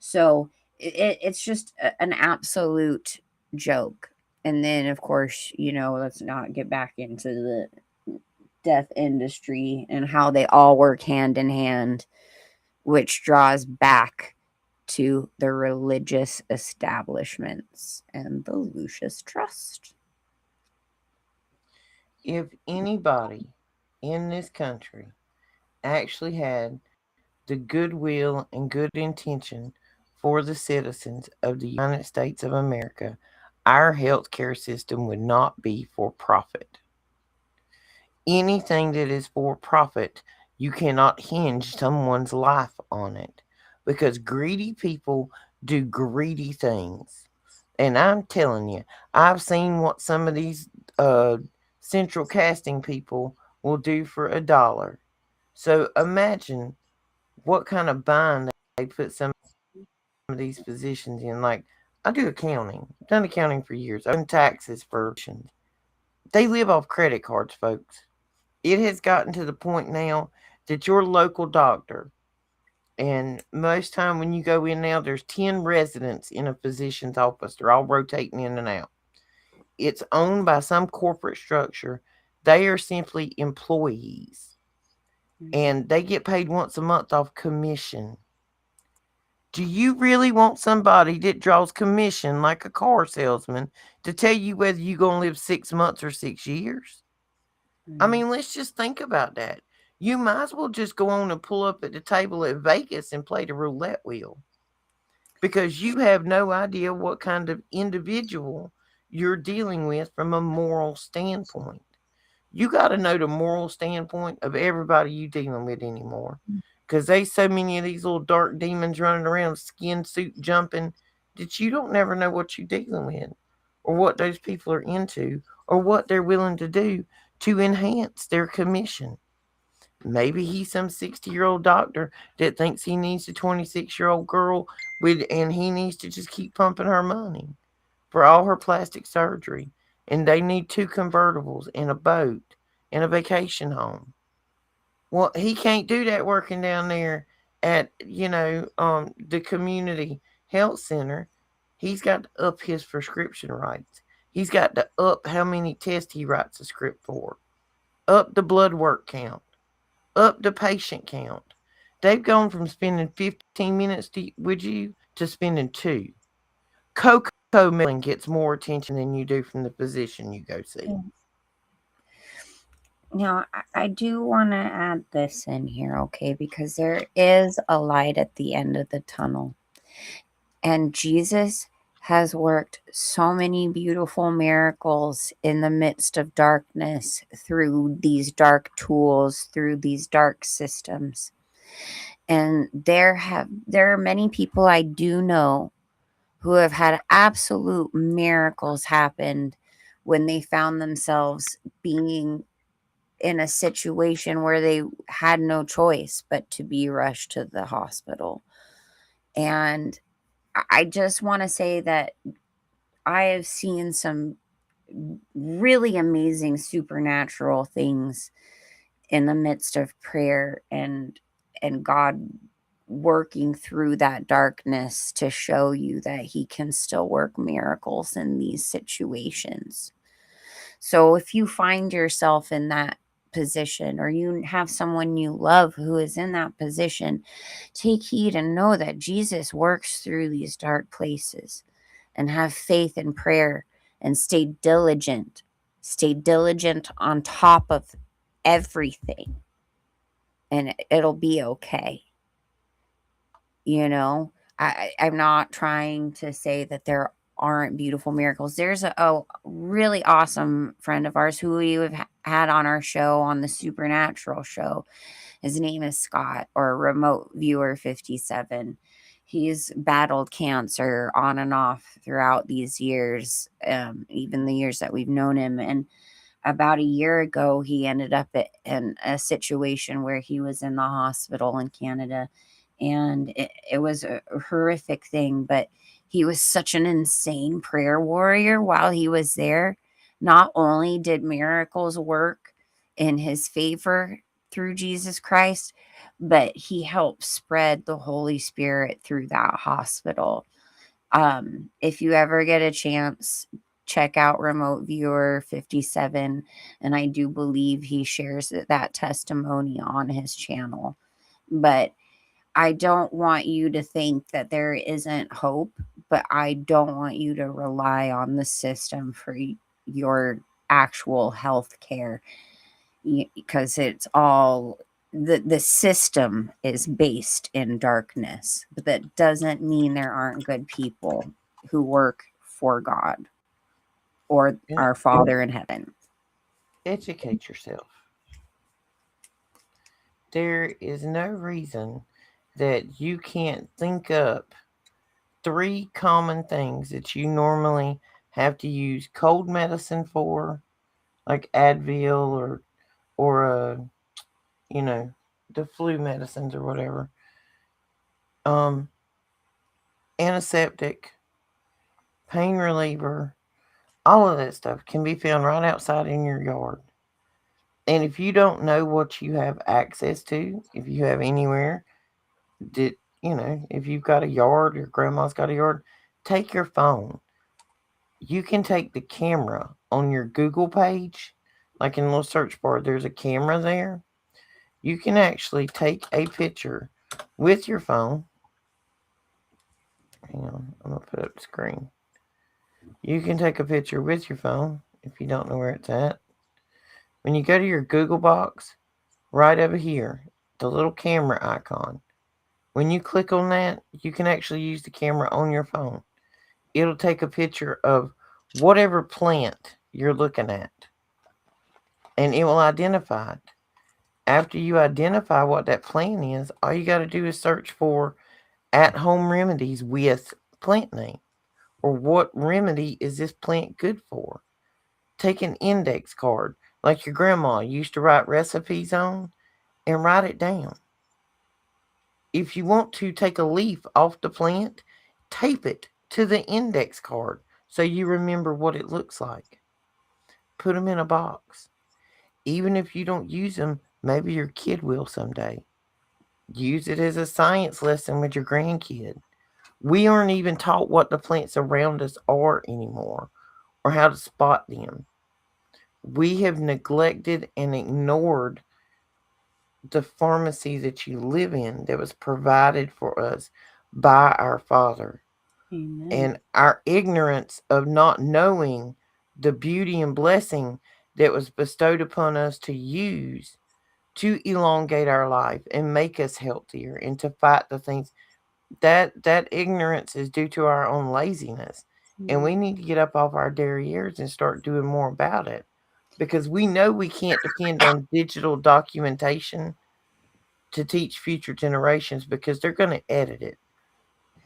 So it's just an absolute joke. And then, of course, let's not get back into the death industry and how they all work hand in hand, which draws back to the religious establishments and the Lucius Trust. If anybody in this country actually had the goodwill and good intention for the citizens of the United States of America, our healthcare system would not be for profit. Anything that is for profit, you cannot hinge someone's life on it because greedy people do greedy things. And I'm telling you, I've seen what some of these uh, central casting people will do for $1. So imagine what kind of bind they put some of these physicians in. Like, I do accounting, I've done accounting for years, I've done taxes for physicians. They live off credit cards, folks. It has gotten to the point now that your local doctor, and most time when you go in now, there's 10 residents in a physician's office. They're all rotating in and out. It's owned by some corporate structure. They are simply employees, and they get paid once a month off commission. Do you really want somebody that draws commission like a car salesman to tell you whether you're going to live 6 months or 6 years? I Mm. mean, let's just think about that. You might as well just go on and pull up at the table at Vegas and play the roulette wheel because you have no idea what kind of individual you're dealing with from a moral standpoint. You got to know the moral standpoint of everybody you dealing with anymore, because there's so many of these little dark demons running around, skin suit jumping, that you don't never know what you're dealing with, or what those people are into, or what they're willing to do to enhance their commission. Maybe he's some 60-year-old doctor that thinks he needs a 26-year-old girl with, and he needs to just keep pumping her money for all her plastic surgery, and they need two convertibles and a boat and a vacation home. Well, he can't do that working down there at the community health center. He's got to up his prescription rates. He's got to up how many tests he writes a script for, up the blood work count, up the patient count. They've gone from spending 15 minutes with you to spending two. Cocoa melon gets more attention than you do from the physician you go see. Yeah. Now, I do want to add this in here, okay? Because there is a light at the end of the tunnel. And Jesus has worked so many beautiful miracles in the midst of darkness through these dark tools, through these dark systems. And there are many people I do know who have had absolute miracles happen when they found themselves being in a situation where they had no choice but to be rushed to the hospital. And I just want to say that I have seen some really amazing supernatural things in the midst of prayer and God working through that darkness to show you that he can still work miracles in these situations. So if you find yourself in that position or you have someone you love who is in that position, take heed and know that Jesus works through these dark places, and have faith in prayer and stay diligent. Stay diligent on top of everything. and it'll be okay. You know, I'm not trying to say that there aren't beautiful miracles. There's a really awesome friend of ours who we have had on our show, on the Supernatural show. His name is Scott, or Remote Viewer 57. He's battled cancer on and off throughout these years, even the years that we've known him. And about a year ago, he ended up in a situation where he was in the hospital in Canada. And it was a horrific thing, but he was such an insane prayer warrior while he was there. Not only did miracles work in his favor through Jesus Christ, but he helped spread the Holy Spirit through that hospital. If you ever get a chance, check out Remote Viewer 57. And I do believe he shares that testimony on his channel. But I don't want you to think that there isn't hope, but I don't want you to rely on the system for your actual health care, because it's all the system is based in darkness, but that doesn't mean there aren't good people who work for God or Yeah. our Father in heaven. Educate yourself. There is no reason that you can't think up three common things that you normally have to use cold medicine for, like Advil or you know, the flu medicines or whatever. Um, Antiseptic, pain reliever, all of that stuff can be found right outside in your yard. And if you don't know what you have access to, if you have anywhere that, if you've got a yard, your grandma's got a yard, take your phone. You can take the camera on your Google page, like in the little search bar, there's a camera there. You can actually take a picture with your phone. Hang on, I'm gonna put up the screen. You can take a picture with your phone if you don't know where it's at. When you go to your Google box, right over here, the little camera icon, when you click on that, you can actually use the camera on your phone. It'll take a picture of whatever plant you're looking at and it will identify it. After you identify what that plant is, all you got to do is search for at home remedies with plant name, or what remedy is this plant good for. Take an index card like your grandma used to write recipes on and write it down. If you want to take a leaf off the plant, tape it to the index card so you remember what it looks like. Put them in a box. Even if you don't use them, maybe your kid will someday. Use it as a science lesson with your grandkid. We aren't even taught what the plants around us are anymore or how to spot them. We have neglected and ignored the pharmacy that you live in that was provided for us by our Father. Amen. And our ignorance of not knowing the beauty and blessing that was bestowed upon us to use to elongate our life and make us healthier and to fight the things that ignorance is due to our own laziness, and Mm. we need to get up off our derrieres and start doing more about it, because we know we can't depend on digital documentation to teach future generations because they're going to edit it.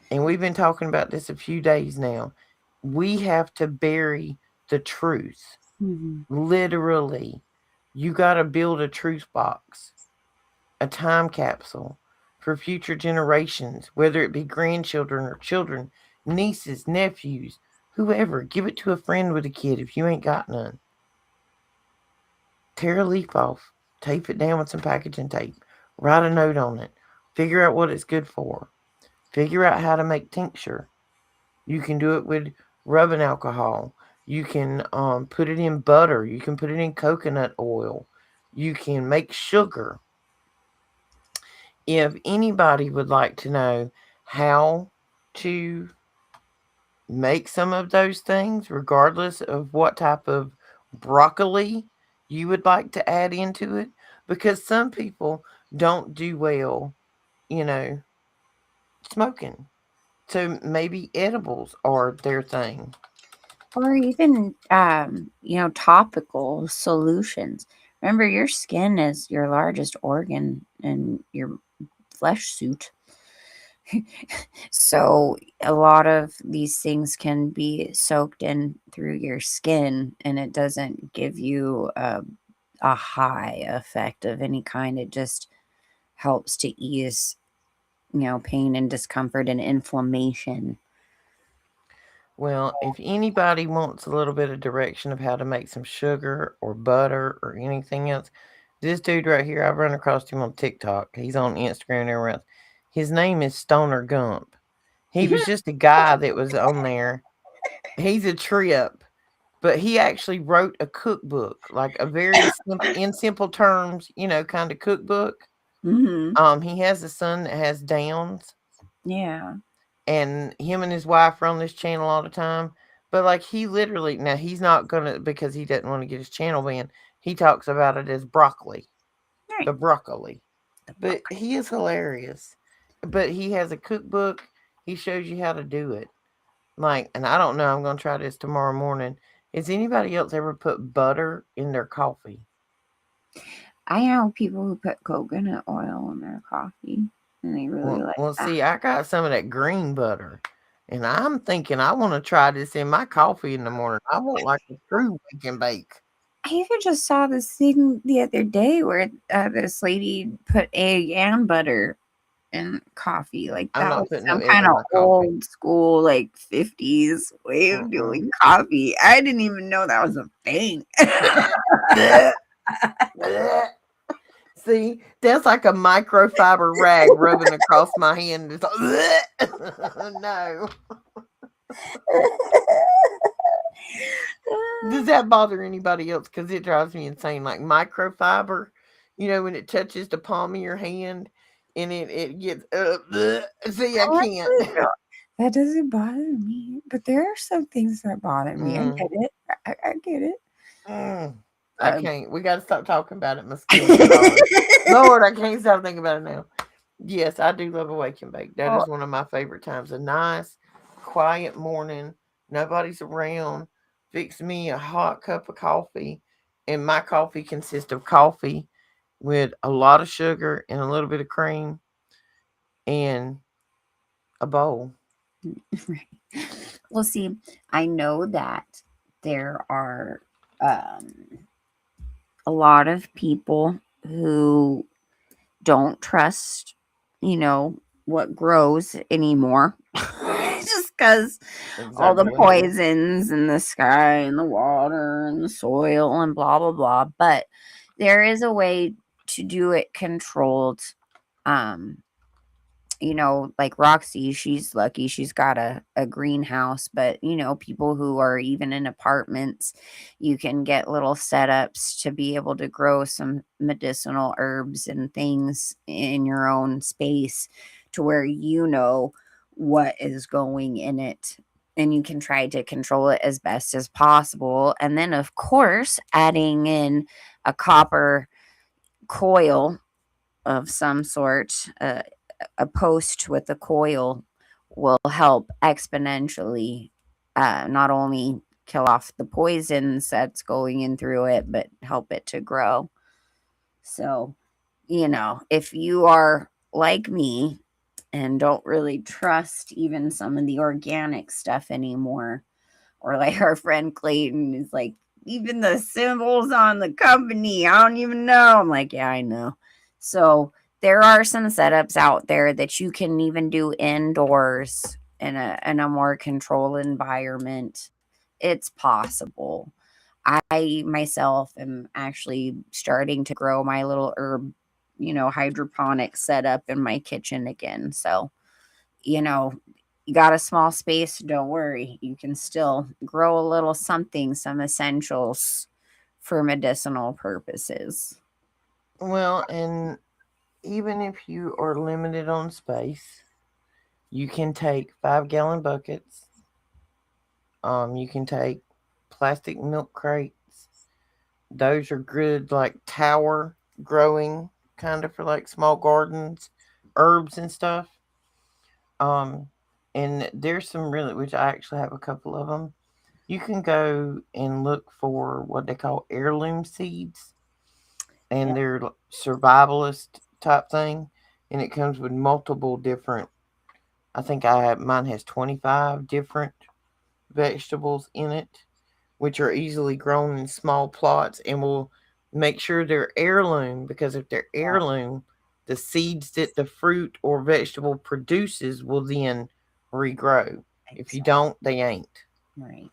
And we've been talking about this a few days now. We have to bury the truth. Mhm. Literally, you got to build a truth box, a time capsule for future generations, whether it be grandchildren or children, nieces, nephews, whoever. Give it to a friend with a kid if you ain't got none. Tear a leaf off, tape it down with some packaging tape, write a note on it, figure out what it's good for, figure out how to make tincture. You can do it with rubbing alcohol. You can put it in butter. You can put it in coconut oil. You can make sugar. If anybody would like to know how to make some of those things, regardless of what type of broccoli you would like to add into it, because some people don't do well, you know, smoking. So maybe edibles are their thing. Or even, topical solutions. Remember, your skin is your largest organ in your flesh suit. So a lot of these things can be soaked in through your skin, and it doesn't give you a high effect of any kind. It just helps to ease, pain and discomfort and inflammation. Well, if anybody wants a little bit of direction of how to make some sugar or butter or anything else, this dude right here, I've run across him on TikTok. He's on Instagram and everywhere else. His name is Stoner Gump. He was just a guy that was on there. He's a trip, but he actually wrote a cookbook, like a very simple, in simple terms, kind of cookbook. Hmm. He has a son that has Downs, Yeah. and him and his wife are on this channel all the time. But like he literally, now he's not gonna, because he doesn't want to get his channel banned. He talks about it as broccoli, Right. the broccoli. The But broccoli. he is hilarious. But he has a cookbook. He shows you how to do it. Like, and I don't know. I'm gonna try this tomorrow morning. Has anybody else ever put butter in their coffee? I know people who put coconut oil in their coffee, and they really like Well, that. see, I got some of that green butter, and I'm thinking I want to try this in my coffee in the morning. I want like a true wake and bake. I even just saw this thing the other day where this lady put egg and butter in coffee. Like I'm that not was putting no some egg kind in of my coffee. old school, like 50s way of Mm-mm. doing coffee. I didn't even know that was a thing. Blech, blech. See, that's like a microfiber rag rubbing across my hand. It's like, blech. No. Does that bother anybody else? Because it drives me insane. Like microfiber, when it touches the palm of your hand and it gets, bleh. See, I can't. Honestly, no, that doesn't bother me. But there are some things that bother me. I Mm, get it. I get it. mm. I Um, can't. We got to stop talking about it. My skin's crawling. Lord, I can't stop thinking about it now. Yes, I do love a wake and bake. That well, is one of my favorite times. A nice, quiet morning. Nobody's around. Fix me a hot cup of coffee. And my coffee consists of coffee with a lot of sugar and a little bit of cream and a bowl. right. Well, see, I know that there are um, a lot of people who don't trust, you know, what grows anymore. Just because all the Exactly. poisons in the sky and the water and the soil and blah, blah, blah. But there is a way to do it controlled. Um, like Roxy, she's lucky she's got a greenhouse, but people who are even in apartments, you can get little setups to be able to grow some medicinal herbs and things in your own space to where what is going in it, and you can try to control it as best as possible. And then, of course, adding in a copper coil of some sort, a post with a coil will help exponentially, not only kill off the poisons that's going in through it, but help it to grow. So, if you are like me and don't really trust even some of the organic stuff anymore, or like our friend Clayton is like, even the symbols on the company, I don't even know. I'm like, yeah, I know. So there are some setups out there that you can even do indoors in a more controlled environment. It's possible. I myself am actually starting to grow my little herb, hydroponic setup in my kitchen again. So, you know, you got a small space, don't worry. You can still grow a little something, some essentials for medicinal purposes. Well, and even if you are limited on space, you can take 5-gallon buckets. You can take plastic milk crates. Those are good, like tower growing. kind of for like small gardens, herbs and stuff. Um, and there's some really, which I actually have a couple of them. You can go and look for what they call heirloom seeds, and Yep. they're survivalist type thing, and it comes with multiple different. I think I have mine has 25 different vegetables in it, which are easily grown in small plots, and will make sure they're heirloom, because if they're heirloom, the seeds that the fruit or vegetable produces will then regrow. If you Exactly. don't, they ain't. Right.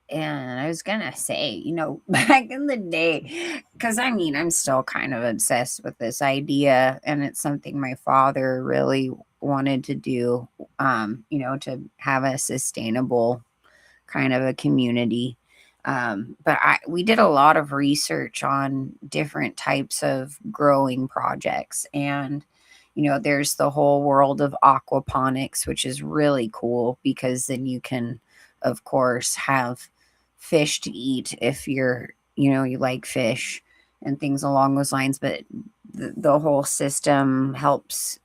And I was gonna say, back in the day, because I mean, I'm still kind of obsessed with this idea, and it's something my father really wanted to do, to have a sustainable kind of a community. But we did a lot of research on different types of growing projects, and there's the whole world of aquaponics, which is really cool because then you can, of course, have fish to eat if you like fish and things along those lines. But the whole system helps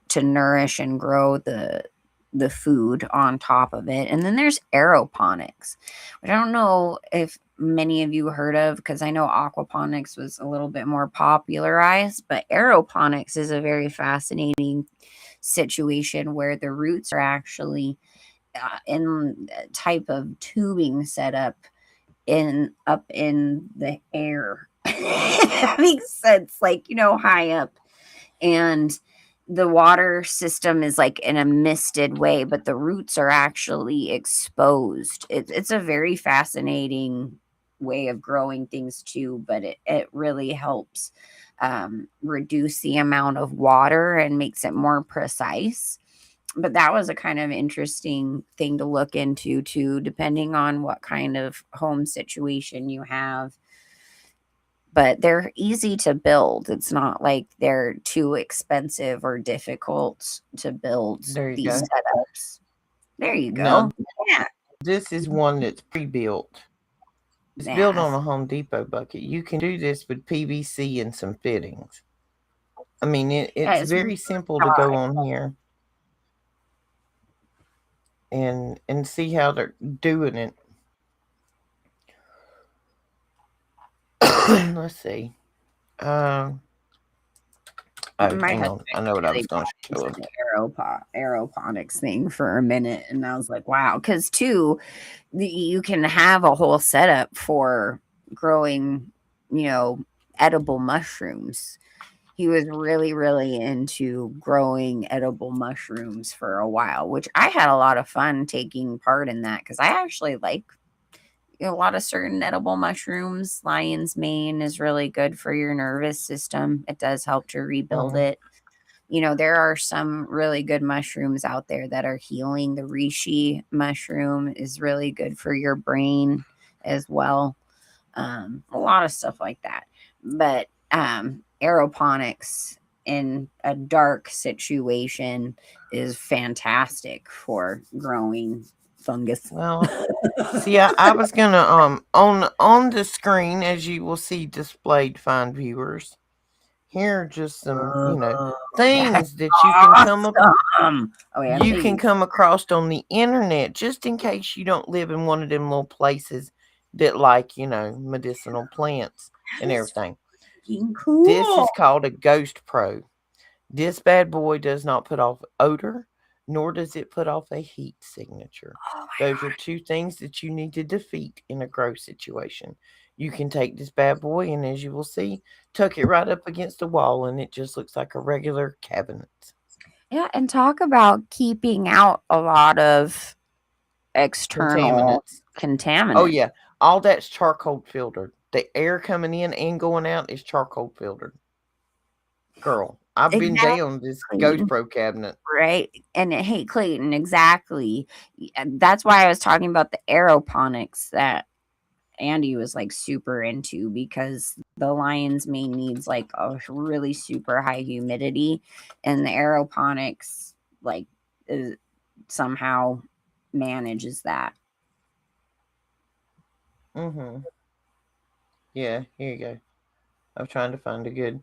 to nourish and grow the food on top of it. And then there's aeroponics, which I don't know if many of you heard of, because I know aquaponics was a little bit more popularized, but aeroponics is a very fascinating situation where the roots are actually in a type of tubing setup in up in the air. That makes sense, like high up, and the water system is like in a misted way, but the roots are actually exposed. It's a very fascinating way of growing things too, but it really helps reduce the amount of water and makes it more precise. But that was a kind of interesting thing to look into too, depending on what kind of home situation you have, but they're easy to build. It's not like they're too expensive or difficult to build There you these go. setups. There you Now, go. Yeah. this is one that's pre-built. It's built Yeah. on a Home Depot bucket. You can do this with PVC and some fittings. I mean, Yeah, it's it's really very simple to go hot. on here and see how they're doing it. Let's see. Um, oh, My hang husband on. I know what I really was going got to show into him. the aeroponics thing for a minute, and I was like, wow. Because too, you can have a whole setup for growing, you know, edible mushrooms. He was really, really into growing edible mushrooms for a while, which I had a lot of fun taking part in that because I actually like a lot of certain edible mushrooms. Lion's mane is really good for your nervous system. It does help to rebuild Hmm. it. There are some really good mushrooms out there that are healing. The reishi mushroom is really good for your brain as well. A lot of stuff like that. But aeroponics in a dark situation is fantastic for growing fungus. Well, see, I was gonna on the screen, as you will see displayed, fine viewers. Here are just some, That's things that you can awesome. Oh yeah, you can please. come across on the internet, just in case you don't live in one of them little places that like, medicinal plants That and is everything. freaking This cool. is called a Ghost Pro. This bad boy does not put off odor, nor does it put off a heat signature. Oh my Those are god. two things that you need to defeat in a grow situation. You can take this bad boy and, as you will see, tuck it right up against the wall, and it just looks like a regular cabinet. Yeah, and talk about keeping out a lot of external Contaminants. Oh, contaminants. yeah. All that's charcoal filtered. The air coming in and going out is charcoal filtered. Girl, I've been down this Ghost Exactly. Pro cabinet. Right. And hey, Clayton, exactly. That's why I was talking about the aeroponics that Andy was like super into, because the lion's mane needs like a really super high humidity, and the aeroponics like is, somehow manages that. Mm-hmm. Yeah, here you go. I'm trying to find a good.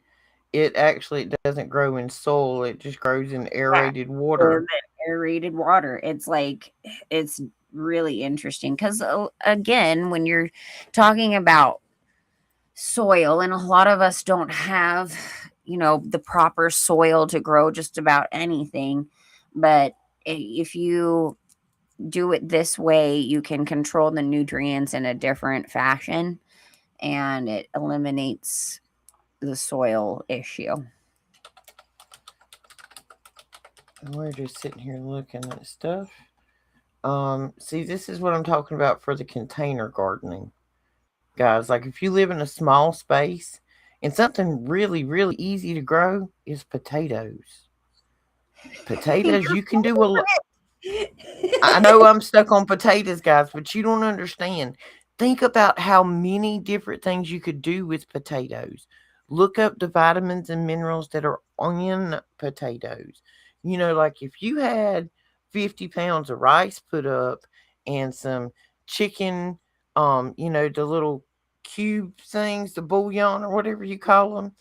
it doesn't grow in soil. It just grows in Yeah, aerated the water. aerated water. It's like it's really interesting because again, when you're talking about soil, and a lot of us don't have, the proper soil to grow just about anything, but if you do it this way, you can control the nutrients in a different fashion, and it eliminates the soil issue. And we're just sitting here looking at stuff. See, this is what I'm talking about for the container gardening, guys. Like if you live in a small space, and something really, really easy to grow is potatoes. Potatoes, You're you can do a lot. I it. know I'm stuck on potatoes, guys, but you don't understand. Think about how many different things you could do with potatoes. Look up the vitamins and minerals that are in potatoes. Like if you had 50 pounds of rice put up and some chicken, the little cube things, the bouillon or whatever you call them,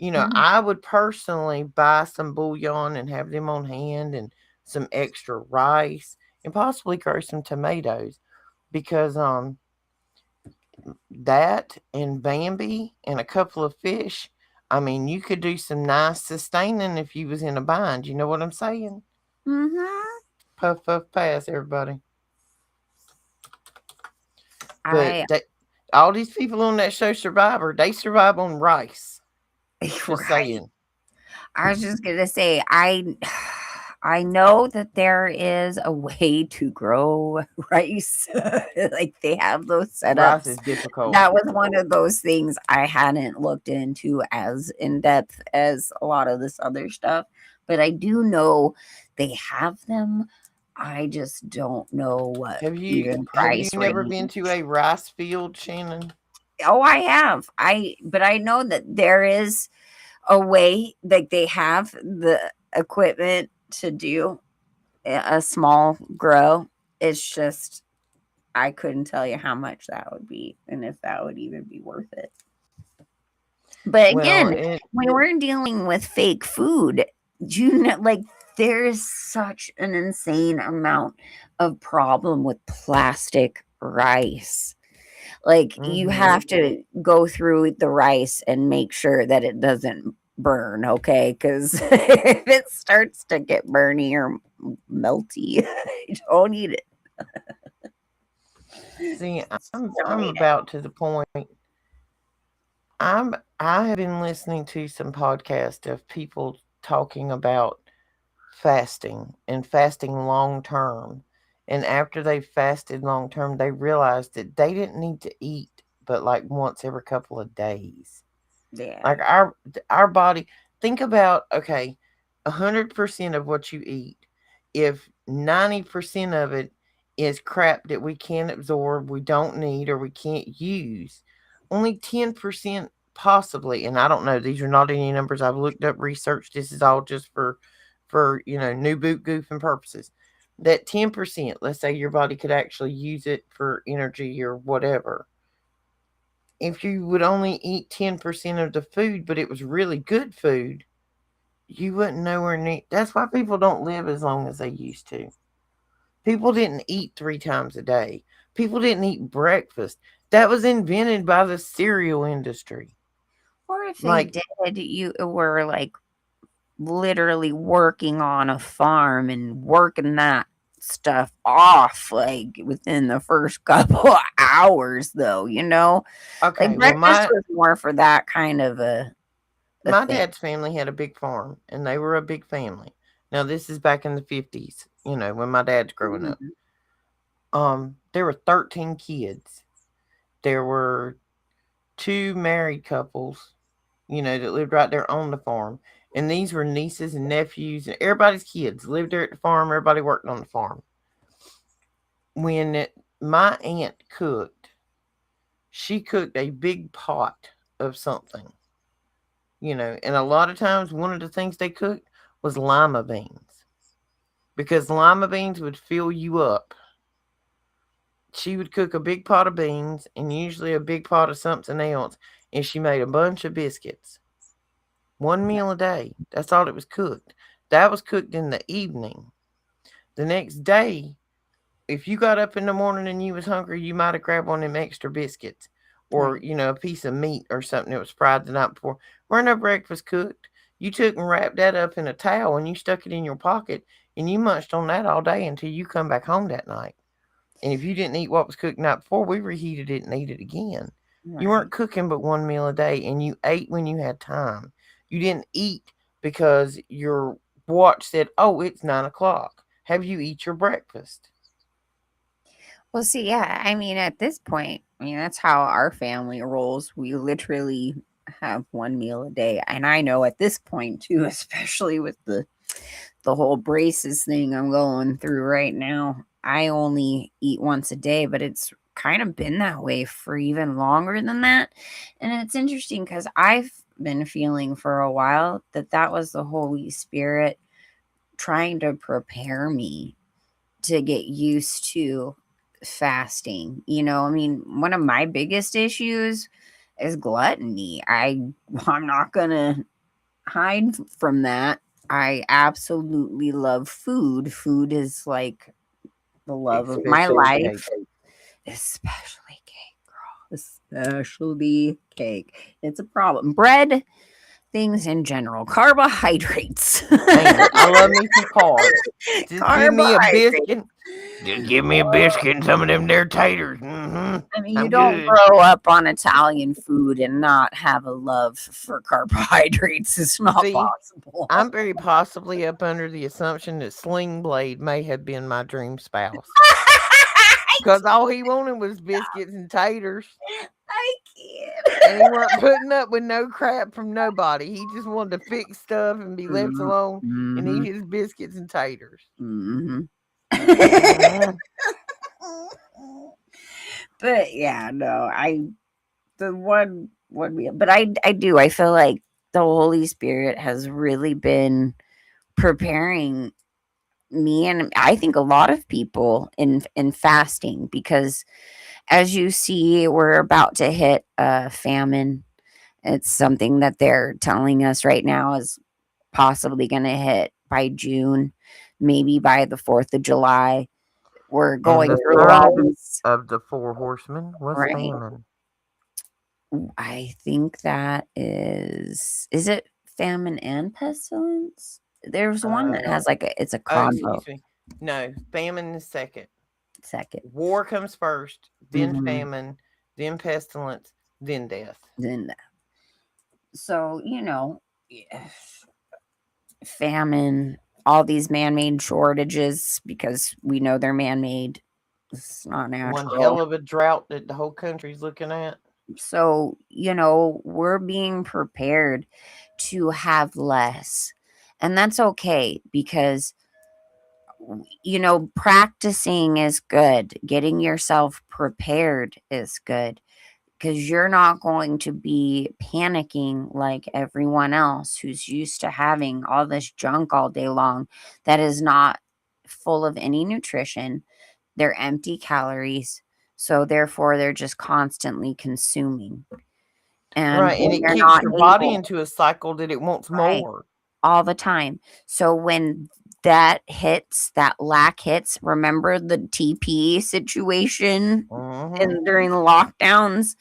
Mhm, I would personally buy some bouillon and have them on hand and some extra rice and possibly grow some tomatoes because that and Bambi and a couple of fish. I mean, you could do some nice sustaining if you was in a bind. You know what I'm saying? mhm. Puff puff pass, everybody. But I all these people on that show Survivor, they survive on rice. Just right. saying. I was just gonna say, I know that there is a way to grow rice. Like they have those Rice setups. is difficult. That was one of those things I hadn't looked into as in depth as a lot of this other stuff. But I do know they have them. I just don't know what even Have you price never been to range. a rice field, Shannon? Oh, I have. But I know that there is a way, like they have the equipment to do a small grow. It's just I couldn't tell you how much that would be and if that would even be worth it. But Well, again, when we're dealing with fake food, you know, like there's such an insane amount of problem with plastic rice. Like you mm-hmm. have to go through the rice and make sure that it doesn't burn, okay? Because if it starts to get burny or melty, you don't eat it. See, Don't I'm eat it. about to the point. I have been listening to some podcast of people talking about fasting and fasting long term. And after they fasted long term, they realized that they didn't need to eat but like once every couple of days. Yeah. Like our body, think about, okay, 100% of what you eat, if 90% of it is crap that we can't absorb, we don't need, or we can't use, only 10% possibly, and I don't know, these are not any numbers I've looked up, research. This is all just for new boot goofing purposes. That 10%, let's say your body could actually use it for energy or whatever. If you would only eat 10% of the food, but it was really good food, you wouldn't nowhere near. That's why people don't live as long as they used to. People didn't eat 3 times a day. People didn't eat breakfast. That was invented by the cereal industry. Or if they Like, did, you were like literally working on a farm and working that stuff off like within the first couple of hours though. Like okay, well, breakfast my was more for that kind of a my thing. dad's family had a big farm, and they were a big family. Now, this is back in the 50s, when my dad's growing up. Mhm. There were 13 kids. There were two married couples, that lived right there on the farm. And these were nieces and nephews, and everybody's kids lived there at the farm. Everybody worked on the farm. My aunt cooked, she cooked a big pot of something, and a lot of times one of the things they cooked was lima beans because lima beans would fill you up. She would cook a big pot of beans and usually a big pot of something else, and she made a bunch of biscuits. One meal a day. That's all it was cooked. That was cooked in the evening. The next day, if you got up in the morning and you was hungry, you might have grabbed one of them extra biscuits or, Right. a piece of meat or something that was fried the night before. Weren't no breakfast cooked. You took and wrapped that up in a towel and you stuck it in your pocket and you munched on that all day until you come back home that night. And if you didn't eat what was cooked the night before, we reheated it and ate it again. You weren't Right. cooking but one meal a day and you ate when you had time. You didn't eat because your watch said, oh, it's 9 o'clock. Have you eat your breakfast? Well, see, yeah, I mean, at this point, I mean, that's how our family rolls. We literally have one meal a day. And I know at this point too, especially with the whole braces thing I'm going through right now, I only eat once a day, but it's kind of been that way for even longer than that. And it's interesting because I've been feeling for a while that that was the Holy Spirit trying to prepare me to get used to fasting. I mean, one of my biggest issues is gluttony. I'm not going to hide from that. I absolutely love food. Food is like the love of my Especially cake. life, especially cake, girl. Especially cake. It's a problem. Bread, things in general, carbohydrates. Ain't it? I love me some carbs. Just give me a Carbohydrates. biscuit. Just give me a biscuit and some of them there taters. I mean, you I'm don't good. grow up on Italian food and not have a love for carbohydrates. It's not See, possible. I'm very possibly up under the assumption that Sling Blade may have been my dream spouse. Because all he wanted was biscuits and taters. I And he can't. weren't putting up with no crap from nobody. He just wanted to fix stuff and be left alone and eat Mm-hmm. his biscuits and taters. Mm-hmm. Mm-hmm. But yeah, no, the one meal, but I do. I feel like the Holy Spirit has really been preparing me, and I think a lot of people in fasting, because as you see, we're about to hit a famine. It's something that they're telling us right now is possibly going to hit by June, maybe by the 4th of July. We're And going the through all third these, of the four horsemen was right? famine. I think that is it famine and pestilence? There's one that Uh, has like it's a oh, combo. excuse me. No, famine is second. Second. War comes first, then Mm-hmm. famine, then pestilence, then death. Then so yeah, famine, all these man-made shortages because we know they're man-made. It's not One natural. hell of a drought that the whole country's looking at. So, we're being prepared to have less. And that's okay because, practicing is good. Getting yourself prepared is good because you're not going to be panicking like everyone else who's used to having all this junk all day long that is not full of any nutrition. They're empty calories. So, therefore, they're just constantly consuming. And Right, and when it you're kicks not your body able, into a cycle that it wants right, more. all the time. So when that lack hits, remember the TP situation Mm-hmm. and during the lockdowns?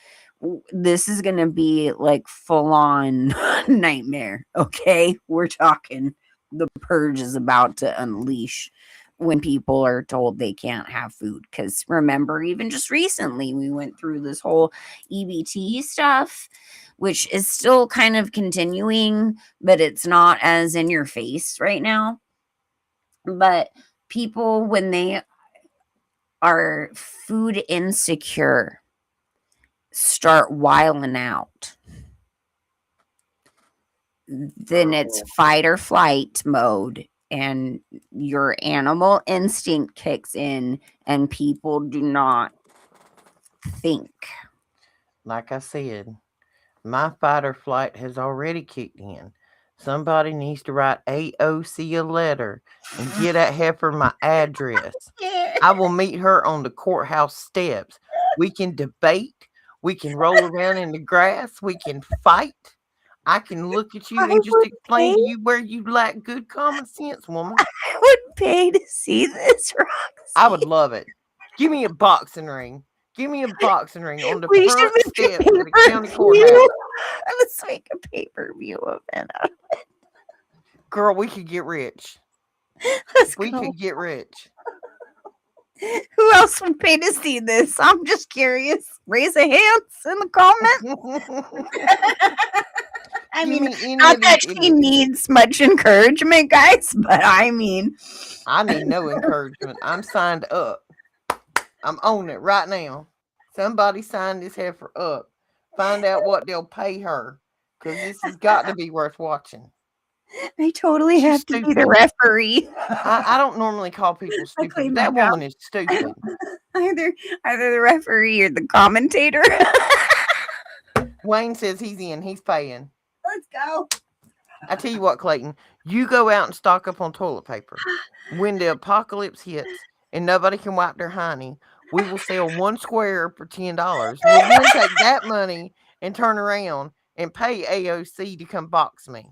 This is going to be like full on nightmare. Okay. We're talking the purge is about to unleash when people are told they can't have food. Because remember, even just recently, we went through this whole EBT stuff, which is still kind of continuing, but it's not as in your face right now. But people, when they are food insecure, start wiling out. Then it's Oh. fight or flight mode, and your animal instinct kicks in, and people do not think. Like I said, my fight or flight has already kicked in. Somebody needs to write AOC a letter and get that heifer my address. I will meet her on the courthouse steps. We can debate. We can roll around in the grass. We can fight. I can look at you I and just would explain pay. to you where you lack good common sense, woman. I would pay to see this, I Roxy. would love it. Give me a boxing ring. Give me a boxing ring on the We should front make a steps of the paper county view. courthouse. Let's make a pay-per view event. Girl, we could get rich. Let's We go. could get rich. Who else would pay to see this? I'm just curious. Raise a hands in the comment. I Give mean, me any not of that these she idiots. needs much encouragement, guys, but I mean, I need no encouragement. I'm signed up. I'm on it right now. Somebody sign this heifer up. Find out what they'll pay her. Because this has got to be worth watching. I totally She's have to be the stupid. referee. I don't normally call people I stupid, play but my that woman job. is stupid. Either the referee or the commentator. Wayne says he's in. He's paying. Let's go. I tell you what, Clayton, you go out and stock up on toilet paper. When the apocalypse hits and nobody can wipe their hiney, we will sell one square for $10. We'll then take that money and turn around and pay AOC to come box me.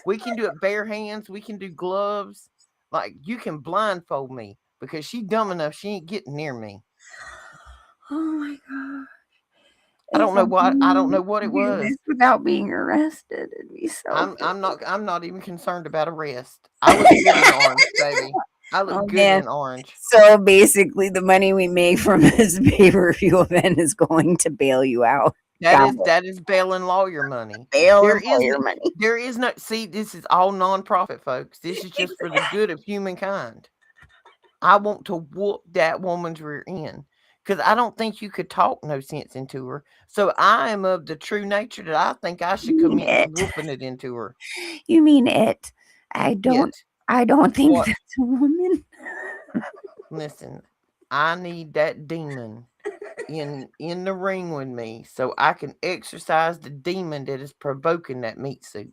We can do it bare hands. We can do gloves. Like you can blindfold me because she dumb enough. She ain't getting near me. Oh my god. I If don't I know what. I don't know what it do was. this without being arrested, it'd be so I'm not even concerned about arrest. I look good in orange, baby. I look oh good man. in orange. So basically the money we make from this pay-per-view event is going to bail you out. That Got is it. that is bail and lawyer money. Bail There and is lawyer money. there is no see, this is all nonprofit, folks. This is just for the good of humankind. I want to whoop that woman's rear end. Because I don't think you could talk no sense into her. So I am of the true nature that I think I should You mean commence it. whooping it into her. You mean it. I don't It. I don't think What? that's a woman. Listen, I need that demon in the ring with me so I can exercise the demon that is provoking that meat suit.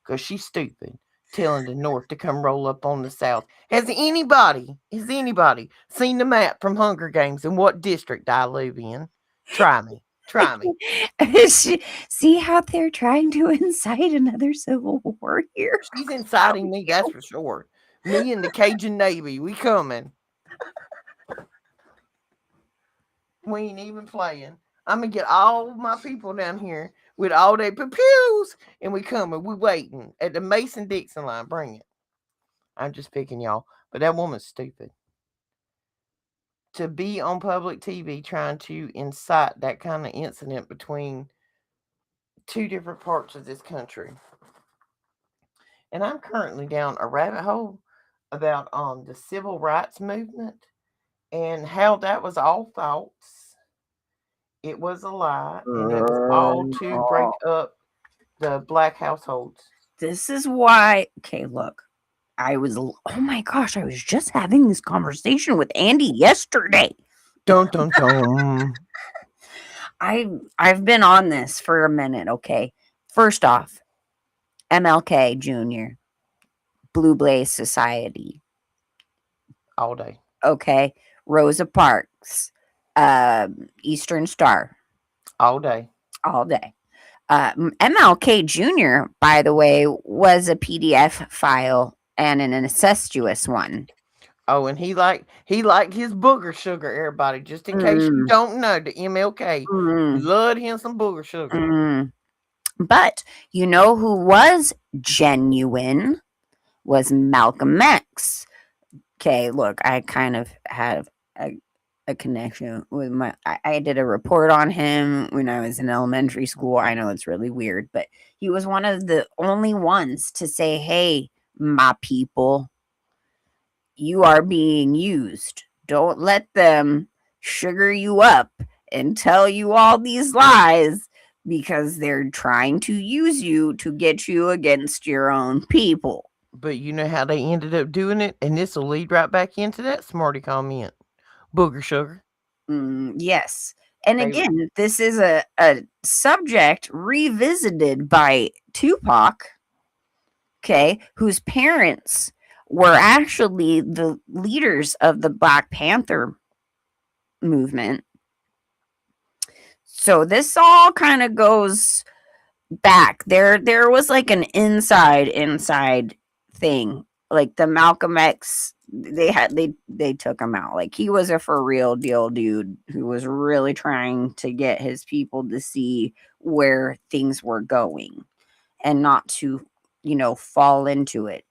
Cause she's stupid, telling the North to come roll up on the South. Has anybody seen the map from Hunger Games and what district I live in? Try me. Try me. See how they're trying to incite another civil war here? She's inciting me, that's for sure. Me and the Cajun Navy, we coming. We ain't even playing. I'm gonna get all my people down here with all their pews, and we coming. We waiting at the Mason Dixon line. Bring it. I'm just picking y'all, but that woman's stupid. To be on public TV trying to incite that kind of incident between two different parts of this country. And I'm currently down a rabbit hole about the civil rights movement and how that was all false. It was a lie, and it was all to break up the black households. This is why. Okay, look. Oh my gosh, I was just having this conversation with Andy yesterday. Dun dun dun. I've been on this for a minute, okay? First off, MLK Jr., Blue Blaze Society, All day. okay? Rosa Parks, Eastern Star, All day. all day. MLK Jr., by the way, was a PDF file and an incestuous one. Oh, and he liked his booger sugar, everybody. Just in case you Mm, don't know, the MLK mm, loved him some booger sugar. mm. But you know who was genuine was Malcolm X. Okay, look, I kind of have a connection with I did a report on him when I was in elementary school. I know it's really weird, but he was one of the only ones to say, hey, my people, you are being used. Don't let them sugar you up and tell you all these lies because they're trying to use you to get you against your own people. But you know how they ended up doing it? And this will lead right back into that smarty comment. Booger sugar. Yes. And They again, this is a subject revisited by Tupac, okay, whose parents were actually the leaders of the Black Panther movement. So this all kind of goes back. There was like an inside thing. Like the Malcolm X, they took him out. Like he was a for real deal dude who was really trying to get his people to see where things were going and not to, fall into it.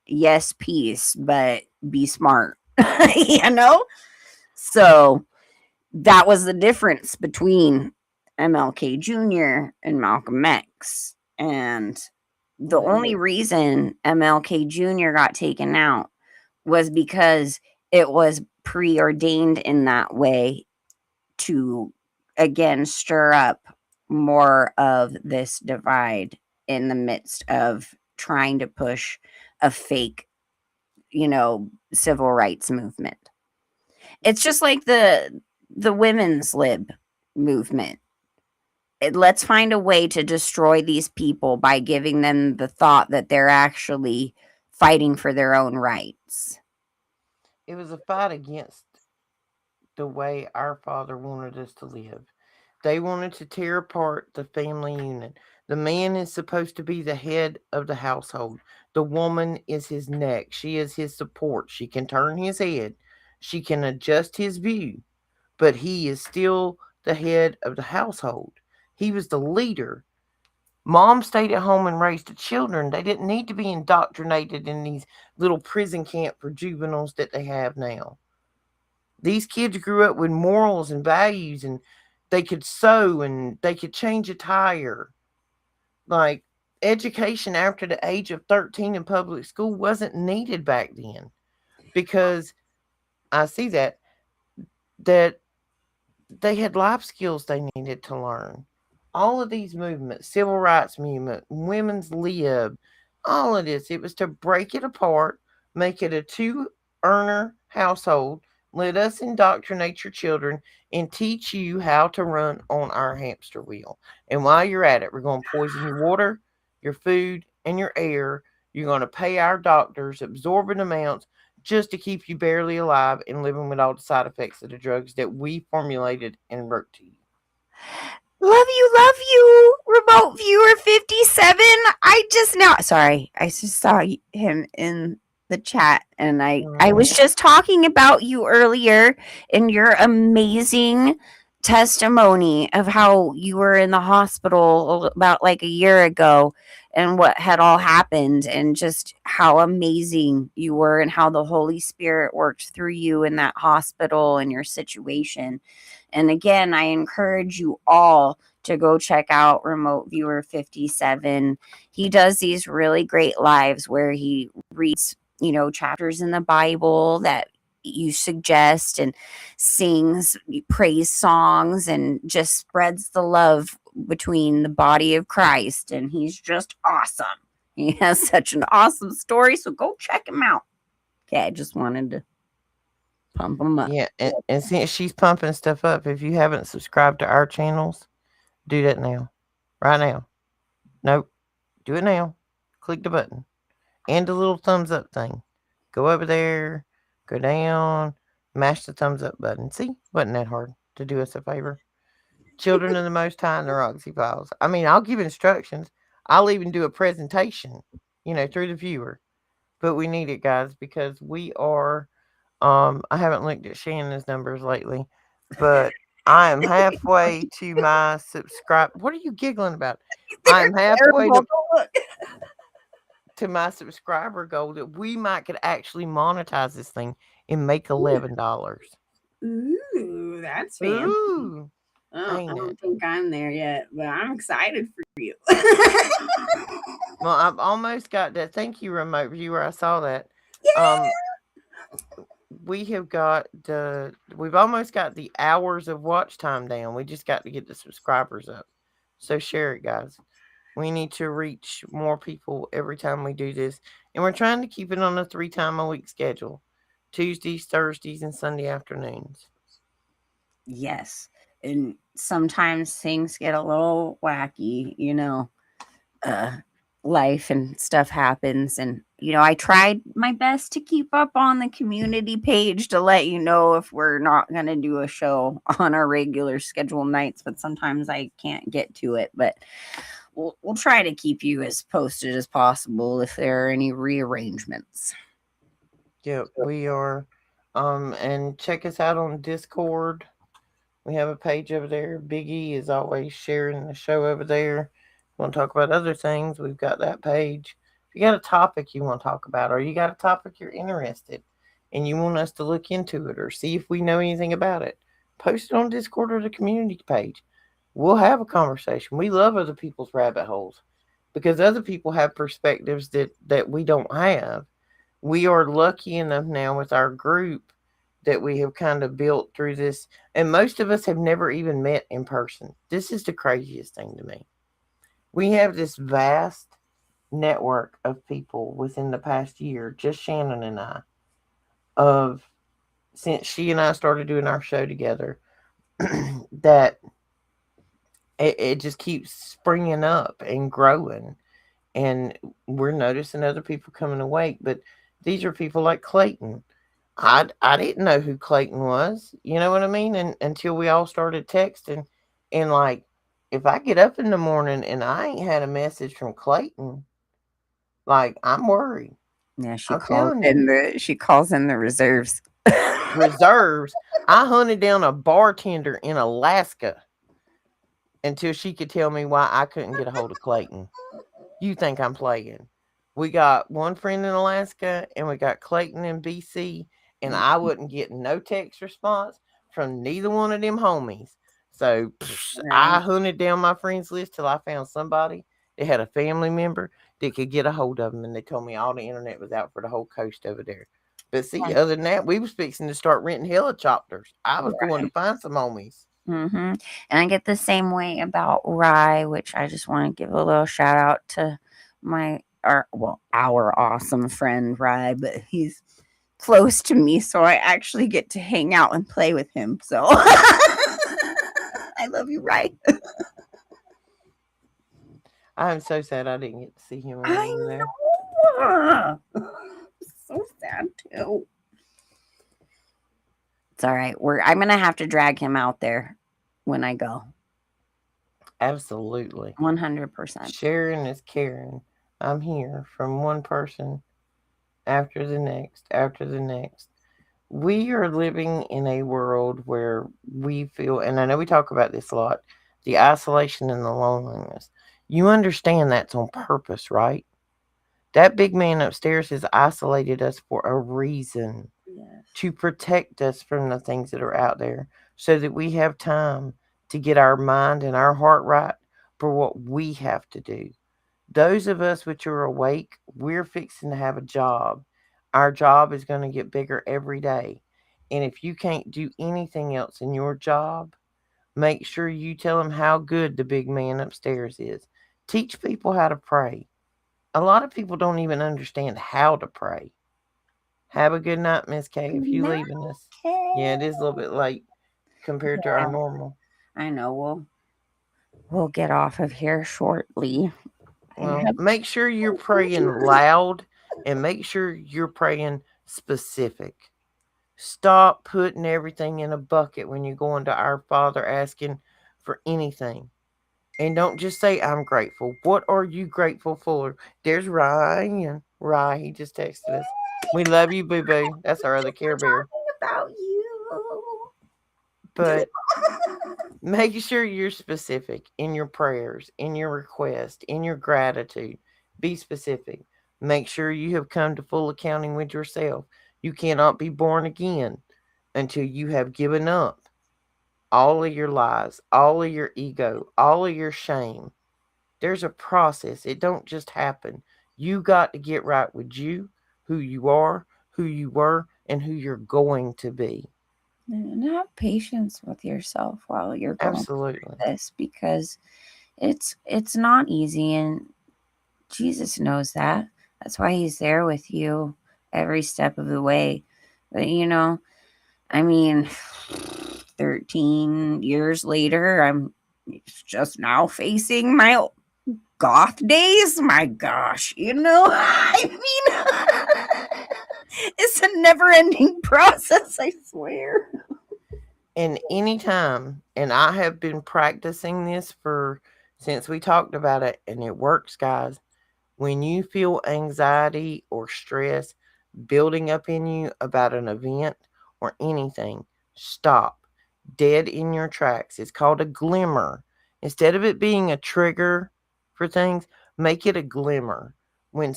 Yes, peace, but be smart. you know? So that was the difference between MLK Jr. and Malcolm X. And the That only is. reason MLK Jr. got taken out was because it was preordained in that way to, again, stir up more of this divide in the midst of trying to push a fake, civil rights movement. It's just like the women's lib movement. Let's find a way to destroy these people by giving them the thought that they're actually fighting for their own rights. It was a fight against the way our father wanted us to live. They wanted to tear apart the family unit. The man is supposed to be the head of the household. The woman is his neck. She is his support. She can turn his head. She can adjust his view, but he is still the head of the household. He was the leader. Mom stayed at home and raised the children. They didn't need to be indoctrinated in these little prison camp for juveniles that they have now. These kids grew up with morals and values, and they could sew and they could change a tire. Like, education after the age of 13 in public school wasn't needed back then, because I see that they had life skills they needed to learn. All of these movements, civil rights movement, women's lib, all of this, it was to break it apart, make it a two earner household, let us indoctrinate your children and teach you how to run on our hamster wheel. And while you're at it, we're going to poison your water, your food, and your air. You're going to pay our doctors exorbitant amounts just to keep you barely alive and living with all the side effects of the drugs that we formulated and wrote to you. Love you, remote viewer 57. I just now, sorry, I just saw him in the chat and I was Oh, just talking about you earlier and your amazing testimony of how you were in the hospital about like a year ago and what had all happened and just how amazing you were and how the Holy Spirit worked through you in that hospital and your situation. And again, I encourage you all to go check out Remote Viewer 57. He does these really great lives where he reads, chapters in the Bible that you suggest and sings praise songs and just spreads the love between the body of Christ. And he's just awesome. He has such an awesome story. So go check him out. Okay, I just wanted to pump him up. yeah, and since she's pumping stuff up, if you haven't subscribed to our channels, do that now. Right now. Nope. Do it now. Click the button. And the little thumbs up thing. Go over there, go down, mash the thumbs up button. See? Wasn't that hard to do us a favor? Children of the Most High and the Roxy Files. I mean, I'll give instructions. I'll even do a presentation, through the viewer. But we need it, guys, because we are. I haven't looked at Shannon's numbers lately, but I am halfway to my subscribe. What are you giggling about? I They're am halfway terrible. to Don't look. my subscriber goal that we might could actually monetize this thing and make $11. Ooh, that's fancy. Ooh, I ain't it? don't think I'm there yet, but I'm excited for you. Well, I've almost got that. Thank you, remote viewer. I saw that. Yeah. Um, we've almost got the hours of watch time down. We just got to get the subscribers up. So share it, guys. We need to reach more people every time we do this. And we're trying to keep it on a 3 time a week schedule. Tuesdays, Thursdays, and Sunday afternoons. Yes. And sometimes things get a little wacky, uh, life and stuff happens. And, I tried my best to keep up on the community page to let you know if we're not going to do a show on our regular schedule nights, but sometimes I can't get to it. But we'll try to keep you as posted as possible if there are any rearrangements. Yep, we are. And check us out on Discord. We have a page over there. Biggie is always sharing the show over there. Want to talk about other things? We've got that page. If you got a topic you want to talk about, or you got a topic you're interested and you want us to look into it or see if we know anything about it, post it on Discord or the community page. We'll have a conversation. We love other people's rabbit holes because other people have perspectives that we don't have. We are lucky enough now with our group that we have kind of built through this, and most of us have never even met in person. This is the craziest thing to me. We have this vast network of people within the past year, just Shannon and I, of since she and I started doing our show together, that it just keeps springing up and growing. And we're noticing other people coming awake, but these are people like Clayton. I didn't know who Clayton was. You know what I mean? And until we all started texting, and like, if I get up in the morning and I ain't had a message from Clayton, like I'm worried. Yeah, I'm telling you, she calls in the reserves. reserves. I hunted down a bartender in Alaska until she could tell me why I couldn't get a hold of Clayton. You think I'm playing? We got one friend in Alaska and we got Clayton in BC, and I wouldn't get no text response from neither one of them homies. So I Right. hunted down my friends list till I found somebody that had a family member that could get a hold of them, and they told me all the internet was out for the whole coast over there. But see, other than that, we was fixing to start renting helicopters. I was going to find some homies. Mm-hmm. And I get the same way about Rye, which I just want to give a little shout out to our awesome friend Rye, but he's close to me, so I actually get to hang out and play with him. So I love you, Rye. I'm so sad I didn't get to see him when we I were there. know. So sad too. It's all right. I'm gonna have to drag him out there when I go. Absolutely. 100%. Sharing is caring. I'm here from one person after the next, after the next. We are living in a world where we feel, and I know we talk about this a lot, the isolation and the loneliness. You understand that's on purpose, right? That big man upstairs has isolated us for a reason, Yes. to protect us from the things that are out there so that we have time to get our mind and our heart right for what we have to do. Those of us which are awake, we're fixing to have a job. Our job is going to get bigger every day. And if you can't do anything else in your job, make sure you tell them how good the big man upstairs is. Teach people how to pray. A lot of people don't even understand how to pray. Have a good night, Miss K, if you No, leaving us. okay. Yeah, it is a little bit late compared to our Yeah, normal. I know. We'll get off of here shortly. I Well, have make sure you're praying loud and make sure you're praying specific. Stop putting everything in a bucket when you're going to our Father asking for anything. And don't just say, I'm grateful. What are you grateful for? There's Ryan. Ryan, he just texted us. We love you, boo boo. That's our other Care Bear. about you. But make sure you're specific in your prayers, in your request, in your gratitude. Be specific. Make sure you have come to full accounting with yourself. You cannot be born again until you have given up all of your lies, all of your ego, all of your shame. There's a process. It don't just happen. You got to get right with you, who you are, who you were, and who you're going to be. And have patience with yourself while you're going Absolutely. through this because it's not easy, and Jesus knows that. That's why he's there with you every step of the way. But I mean, 13 years later, I'm just now facing my goth days. My gosh, I mean, it's a never ending process, I swear. And anytime, and I have been practicing this for Since we talked about it, and it works, guys, when you feel anxiety or stress building up in you about an event or anything, stop dead in your tracks. It's called a glimmer. Instead of it being a trigger for things, make it a glimmer. When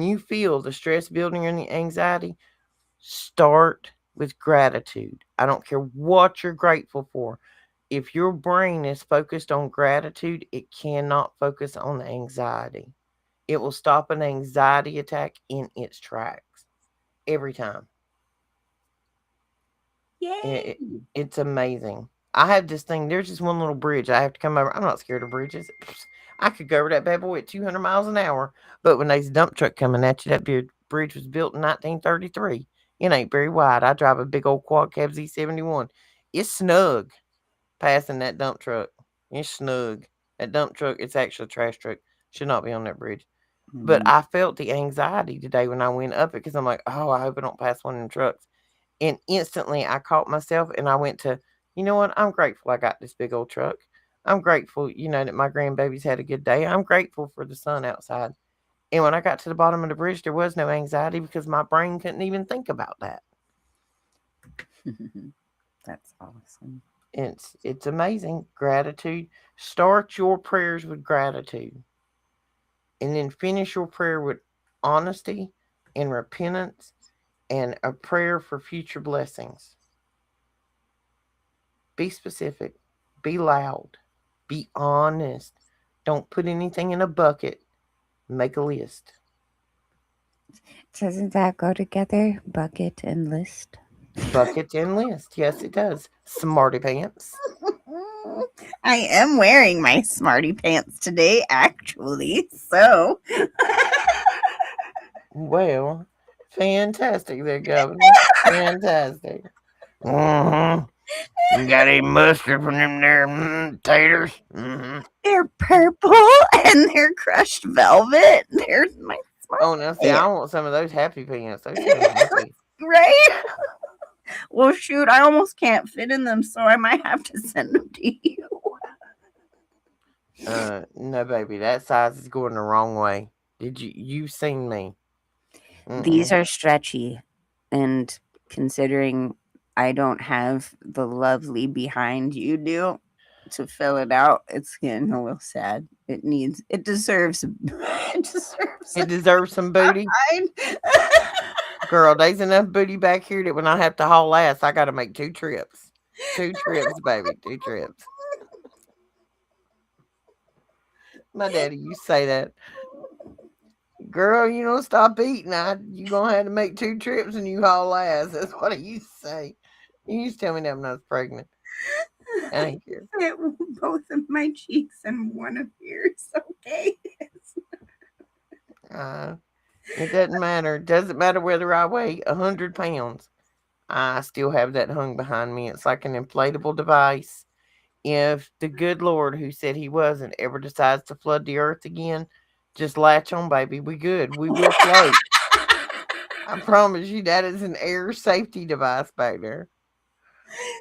you feel the stress building and the anxiety, start with gratitude. I don't care what you're grateful for. If your brain is focused on gratitude, it cannot focus on anxiety. It will stop an anxiety attack in its tracks every time. It, Yay! it, it's amazing. I have this thing. There's just one little bridge I have to come over. I'm not scared of bridges. I could go over that bad boy at 200 miles an hour. But when there's a dump truck coming at you, that bridge was built in 1933. It ain't very wide. I drive a big old quad cab Z71. It's snug passing that dump truck. It's snug. That dump truck, it's actually a trash truck. Should not be on that bridge. But Mm. I felt the anxiety today when I went up it because I'm like, oh, I hope I don't pass one of them trucks. And instantly I caught myself and I went to, you know what? I'm grateful I got this big old truck. I'm grateful, that my grandbabies had a good day. I'm grateful for the sun outside. And when I got to the bottom of the bridge, there was no anxiety because my brain couldn't even think about that. That's awesome. It's amazing. Gratitude. Start your prayers with gratitude. And then finish your prayer with honesty and repentance and a prayer for future blessings. Be specific, be loud, be honest. Don't put anything in a bucket. Make a list. Doesn't that go together? Bucket and list? Bucket and list. Yes, it does. Smarty pants. I am wearing my smarty pants today, actually. So, Well, fantastic there, Governor. Fantastic. Mm-hmm. You got any mustard from them there taters? Mm-hmm. they're purple and they're crushed velvet. There's my Oh, now see, smarty I want some of those happy pants. Those sound happy. right? Well, shoot, I almost can't fit in them, so I might have to send them to you. No, baby, that size is going the wrong way. You've seen me? These Mm-mm. are stretchy, and considering I don't have the lovely behind you do to fill it out, it's getting a little sad. It deserves, it deserves a It deserves some booty. behind. Girl, there's enough booty back here that when I have to haul ass, I gotta make 2 trips. 2 trips, baby. 2 trips. My daddy used to say that. Girl, you don't stop eating. You gonna have to make 2 trips and you haul ass. That's what he used to say. He used to tell me that when I was pregnant. I ain't care. Fit both of my cheeks and one of yours. Okay. Uh, it doesn't matter. It doesn't matter whether I weigh 100 pounds. I still have that hung behind me. It's like an inflatable device. If the good Lord, who said he wasn't, ever decides to flood the earth again, just latch on, baby. We good. We will float. I promise you that is an air safety device back there.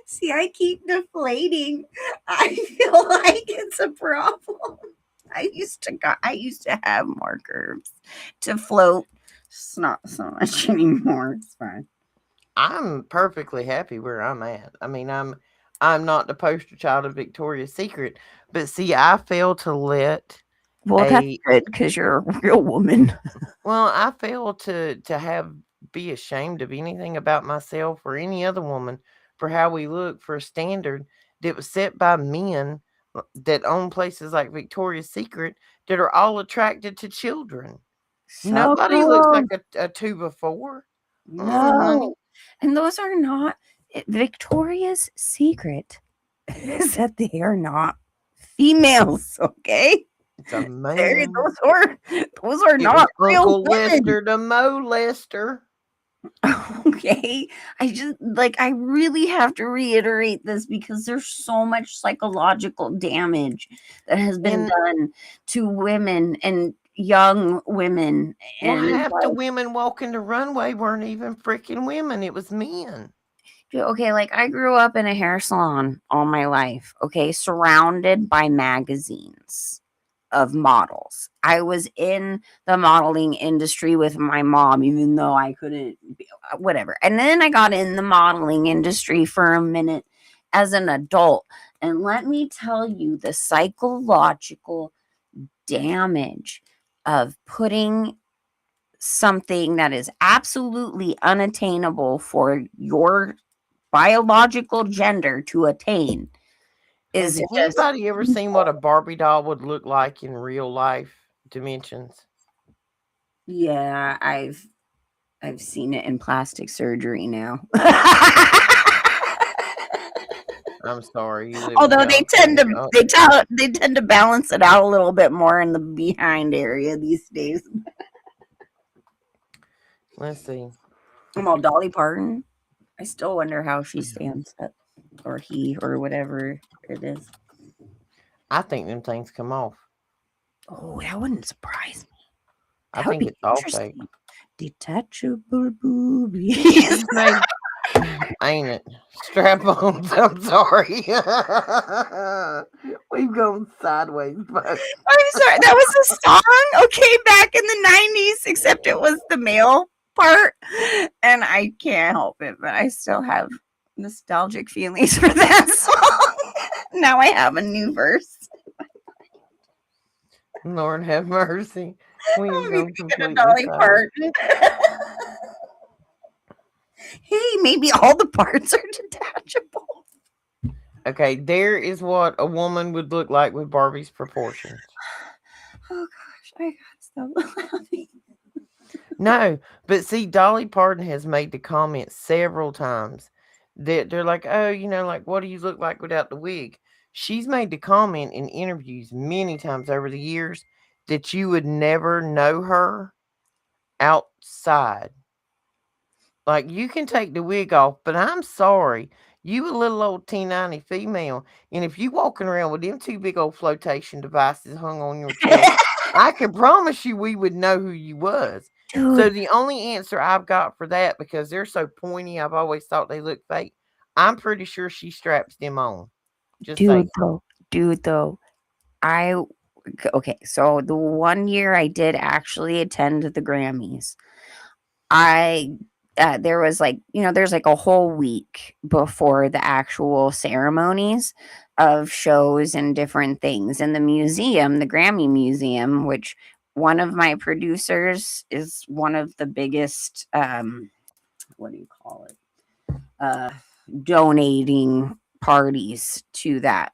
See, I keep deflating. I feel like it's a problem. I used to have more curves to float. It's not so much anymore. It's fine. I'm perfectly happy where I'm at. I mean, I'm not the poster child of Victoria's Secret, but see, I fail to let Well, that's a good because you're a real woman. I fail to have be ashamed of anything about myself or any other woman for how we look for a standard that was set by men that own places like Victoria's Secret that are all attracted to children. Some Nobody looks of like them, a two before. Honey. no. And those are not Victoria's Secret is that they are not females, okay? It's a They're, man. those are It was not real Uncle women. Lester the molester. Okay. I really have to reiterate this because there's so much psychological damage that has been And done to women and young women. well, And half the women walking the runway weren't even freaking women. It was men. Okay, like I grew up in a hair salon all my life, okay, surrounded by magazines of models. I was in the modeling industry with my mom, even though I couldn't, whatever. And then I got in the modeling industry for a minute as an adult. And let me tell you the psychological damage of putting something that is absolutely unattainable for your biological gender to attain Has is just anybody ever seen what a Barbie doll would look like in real life dimensions? yeah, I've seen it in plastic surgery now. I'm sorry, you live in Although they tend California. to Oh, they tend to balance it out a little bit more in the behind area these days. let's see. I'm all Dolly Parton. I still wonder how she stands up, or he, or whatever it is. I think them things come off. Oh, that wouldn't surprise me. I That would think be it's all fake. interesting. Detachable boobies. She's made, ain't it? Strap on. I'm sorry. We've gone sideways, folks. I'm sorry, that was a song, okay, back in the 90s, except it was the male part. And I can't help it, but I still have nostalgic feelings for that song. Now I have a new verse. Lord have mercy. We have I'll be gone thinking of completely Dolly sideways. Parton. Hey, maybe all the parts are detachable. Okay, there is what a woman would look like with Barbie's proportions. Oh gosh, I gotta stop laughing. No, but see, Dolly Parton has made the comment several times that they're like, oh, like, what do you look like without the wig? She's made the comment in interviews many times over the years that you would never know her outside. Like, you can take the wig off, but I'm sorry. You a little old T90 female, and if you walking around with them two big old flotation devices hung on your chest, I can promise you we would know who you was. So Dude, the only answer I've got for that, because they're so pointy, I've always thought they look fake. I'm pretty sure she straps them on. Just dude saying. though, dude though. I okay, so the one year I did actually attend the Grammys, I there was like, there's like a whole week before the actual ceremonies of shows and different things in the museum, the Grammy Museum, which one of my producers is one of the biggest what do you call it? Uh donating parties to the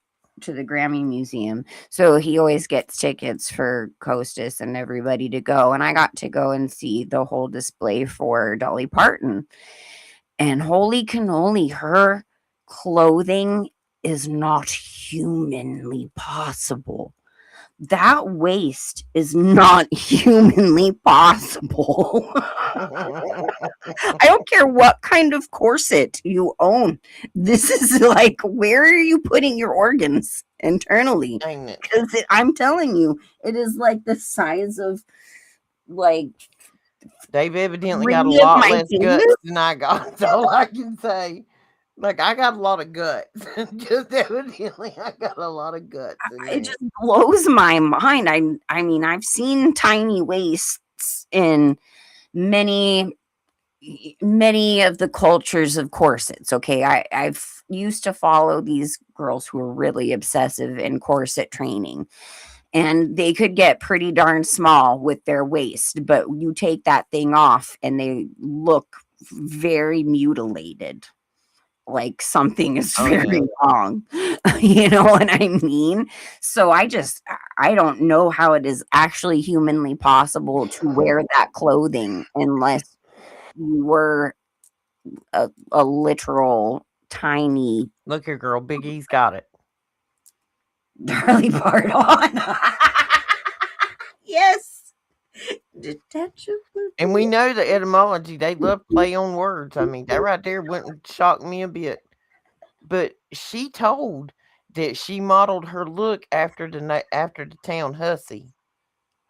Grammy Museum. So he always gets tickets for Costas and everybody to go. And I got to go and see the whole display for Dolly Parton. And holy cannoli, her clothing is not humanly possible. That waist is not humanly possible. I don't care what kind of corset you own. This is like, where are you putting your organs internally? Ain't it? Because I'm telling you, it is like the size of like They've evidently got a three of lot my less guts fingers. than I got. That's all I can say. Like, I got a lot of guts. Just evidently, I got a lot of guts in It there. just blows my mind. I mean, I've seen tiny waists in many many of the cultures of corsets. Okay, I've used to follow these girls who are really obsessive in corset training, and they could get pretty darn small with their waist, but you take that thing off and they look very mutilated, like something is Oh, very yeah. wrong. You know what I mean? So I don't know how it is actually humanly possible to wear that clothing unless you were a literal tiny Look here, girl. Big E's got it. Darlie part on. Yes. Detachable. And we know the etymology. They love play on words. I mean, that right there wouldn't shock me a bit. But she told that she modeled her look after the town hussy.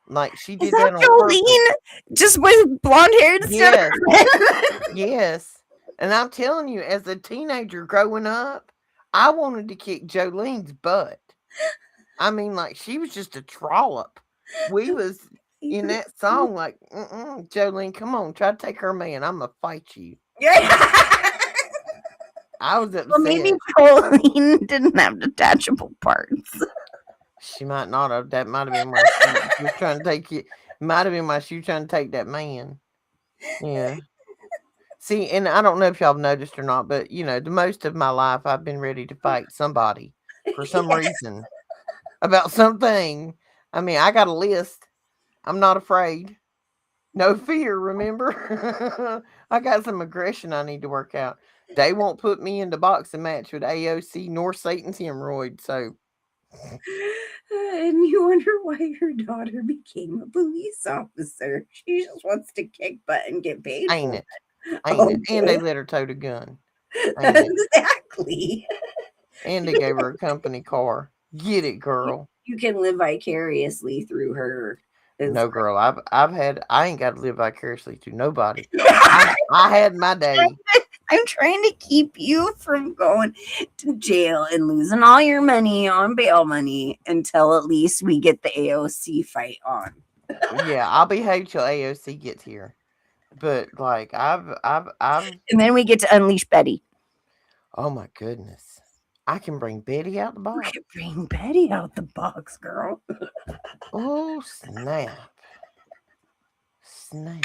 Like, she Is did that that on purpose. Jolene? Just with blonde hair instead of Yes. red? Yes. And I'm telling you, as a teenager growing up, I wanted to kick Jolene's butt. I mean, like, she was just a trollop. We was in that song like, "Mm-mm, Jolene, come on, try to take her man. Imma fight you." Yeah. I was Well, maybe upset. Pauline didn't have detachable parts. She might not have. That might have been why she was trying to take it. Might have been why she was trying to take that man. Yeah. See, and I don't know if y'all have noticed or not, but, the most of my life, I've been ready to fight somebody for some Yeah. reason about something. I mean, I got a list. I'm not afraid. No fear, remember? I got some aggression I need to work out. They won't put me in the boxing match with AOC nor Satan's hemorrhoid, so And you wonder why your daughter became a police officer. She just wants to kick butt and get paid ain't for it? it. Ain't it? And they Okay. let her tote a gun. Ain't it? Exactly. And they gave her a company car. Get it, You, girl. you can live vicariously through her. Is No, girl. I ain't got to live vicariously to nobody. I had my day. I'm trying to keep you from going to jail and losing all your money on bail money until at least we get the AOC fight on. Yeah, I'll behave till AOC gets here. But like I've And then we get to unleash Betty. oh my goodness. I can bring Betty out the We box. could bring Betty out the box, girl. Oh snap. Snap.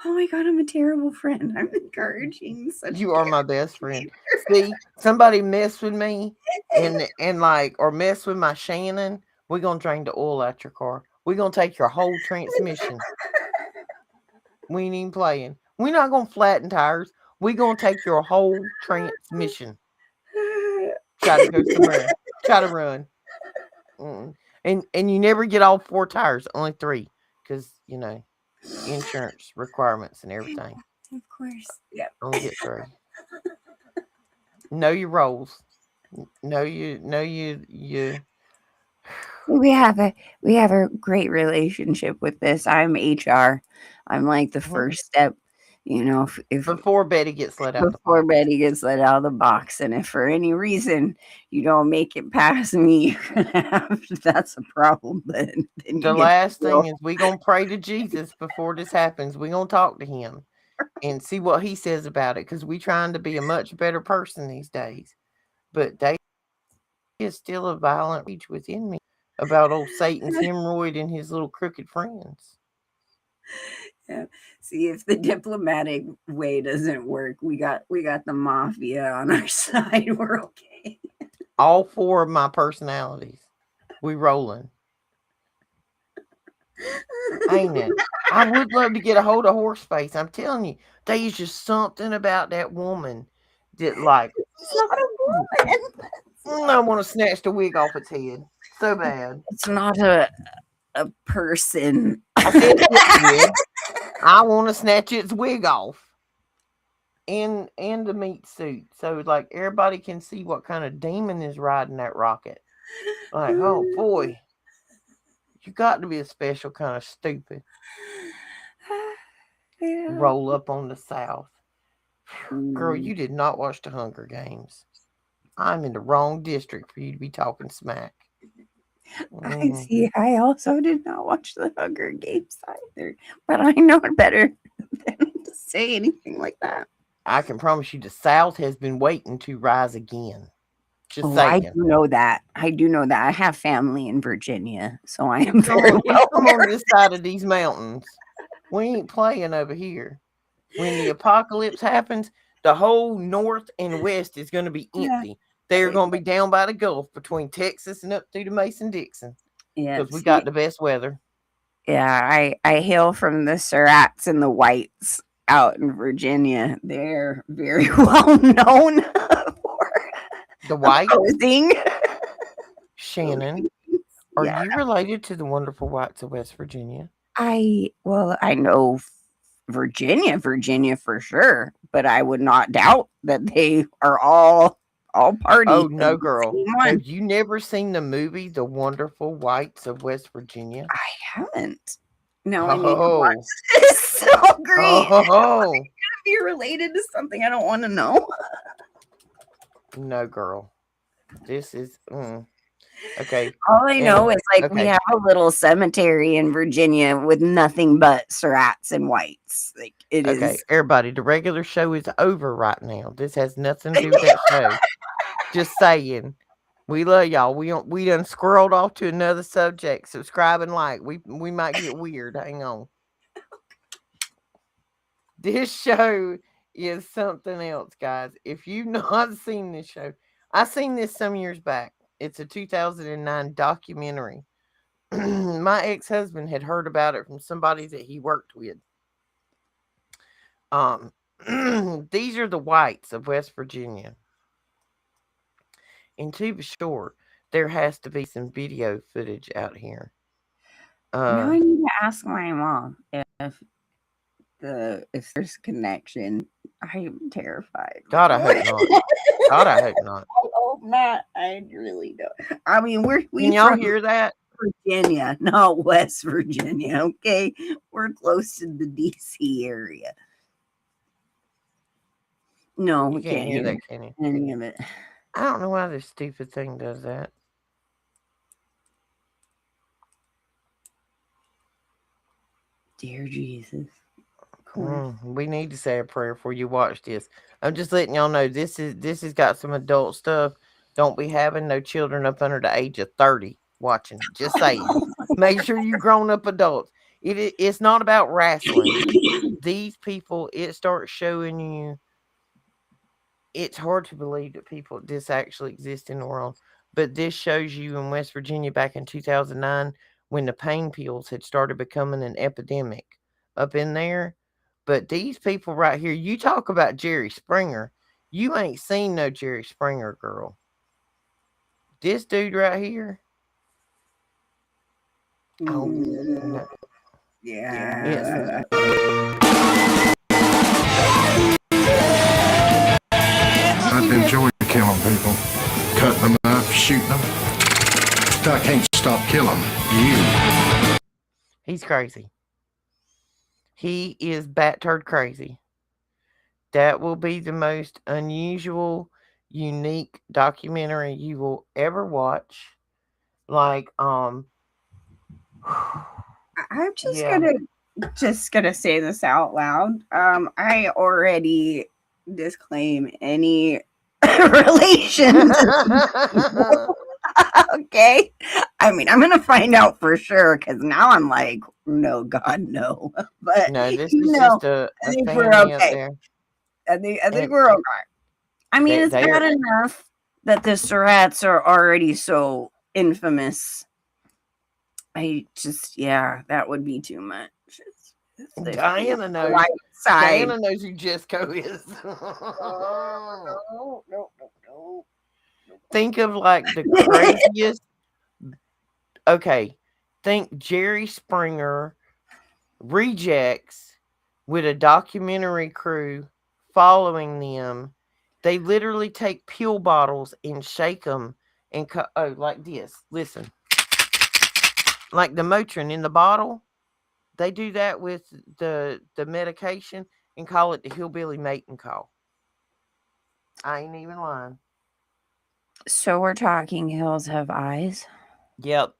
Oh my god, I'm a terrible friend. I'm encouraging such You are my terrible best friend. behavior. See, somebody mess with me and like or mess with my Shannon, we're gonna drain the oil out your car. We're gonna take your whole transmission. We ain't even playing. We're not gonna flatten tires. We're gonna take your whole transmission. Try to go somewhere. Try to run. Mm-mm. And you never get all four tires, only three, because insurance requirements and everything. Of course. Yep. Only get three. Know your roles. Know you. We have a we have a great relationship with this. I'm HR. I'm like the Mhm. first step, if Before Betty gets let out the before box. Betty gets let out of the box. And if for any reason you don't make it past me, you're gonna have that's a problem. Then you The get to last thing deal. is we gonna pray to Jesus before this happens. We gonna talk to him and see what he says about it because we trying to be a much better person these days. But there is still a violent rage within me about old Satan's hemorrhoid and his little crooked friends. Yeah. See if the diplomatic way doesn't work. We got the mafia on our side. We're okay. All four of my personalities. We rolling. Ain't it? I would love to get a hold of Horseface. I'm telling you, there's just something about that woman that, like, It's not a woman. I want to snatch the wig off its head so bad. It's not a person. I said head. I want to snatch its wig off and the meat suit, so like everybody can see what kind of demon is riding that rocket. Like, oh boy, you got to be a special kind of stupid. Yeah. Roll up on the South. Girl, Mm, you did not watch the Hunger Games. I'm in the wrong district for you to be talking smack. I Mm, see. I also did not watch the Hunger Games either, but I know it better than to say anything like that. I can promise you the South has been waiting to rise again. Just Oh, I saying. do know that. I do know that. I have family in Virginia, so I am very You well come on aware. this side of these mountains. We ain't playing over here. When the apocalypse happens, the whole north and west is going to be Yeah. empty. They're going to be down by the Gulf between Texas and up through the Mason Dixon Yeah. because we got See, the best weather. yeah, I hail from the Surratts and the Whites out in Virginia. They're very well known for The whites, opposing. Shannon, are Yeah, you related to the wonderful whites of West Virginia? I know Virginia for sure, but I would not doubt that they are all party Oh, of no, the girl. same Have one. you never seen the movie The Wonderful Whites of West Virginia? I haven't. No, I need to watch Oh, this. So great. oh, be related to something I don't want to know. No, girl. This is okay. All I And know is like we okay, have a little cemetery in Virginia with nothing but serats and whites. Like it okay. is. Everybody, the regular show is over right now. This has nothing to do with that show. Just saying. We love y'all. We done scrolled off to another subject. Subscribe and like. We might get weird. Hang on. This show is something else, guys. If you've not seen this show, I seen this some years back. It's a 2009 documentary. My ex-husband had heard about it from somebody that he worked with. Um, these are the whites of West Virginia. And to be sure, there has to be some video footage out here. Now Uh, I need to ask my mom if there's connection. I'm terrified. God, I hope not. God, I hope not. I hope not. I really don't. I mean, we Can y'all from hear that? Virginia, not West Virginia. Okay, we're close to the DC area. No, You we can't can't hear hear that, can you? any of it. I don't know why this stupid thing does that. Dear Jesus, of course. We need to say a prayer before you watch this. I'm just letting y'all know this has got some adult stuff. Don't be having no children up under the age of 30 watching it. Just saying. Make sure you grown up adults. It's not about wrestling. These people, it starts showing you. It's hard to believe that people this actually exists in the world. But this shows you in West Virginia back in 2009 when the pain pills had started becoming an epidemic up in there. But these people right here, you talk about Jerry Springer. You ain't seen no Jerry Springer, girl. This dude right here, oh no, it's Yeah. I'd enjoy killing people, cutting them up, shooting them. But I can't stop killing you. he's crazy. He is bat turd crazy. That will be the most unusual, unique documentary you will ever watch. Like, I'm yeah. just gonna say this out loud. I already disclaim any relation to these people. Okay. I mean, I'm gonna find out for sure because now I'm like, no, God, no. But No, this you is know, just a, I a think we're family up okay. there. I think And we're okay. I mean, it's they bad are, enough that the Surats are already so infamous. I just, yeah, that would be too much. If the Diana knows. white side. Diana knows who Jesco is. No, no, no, no. Think of like the craziest. Okay. Think Jerry Springer rejects with a documentary crew following them. They literally take pill bottles and shake them and cut. Oh, like this. Listen, like the Motrin in the bottle. They do that with the medication and call it the hillbilly mating call. I ain't even lying. So we're talking Hills Have Eyes. Yep.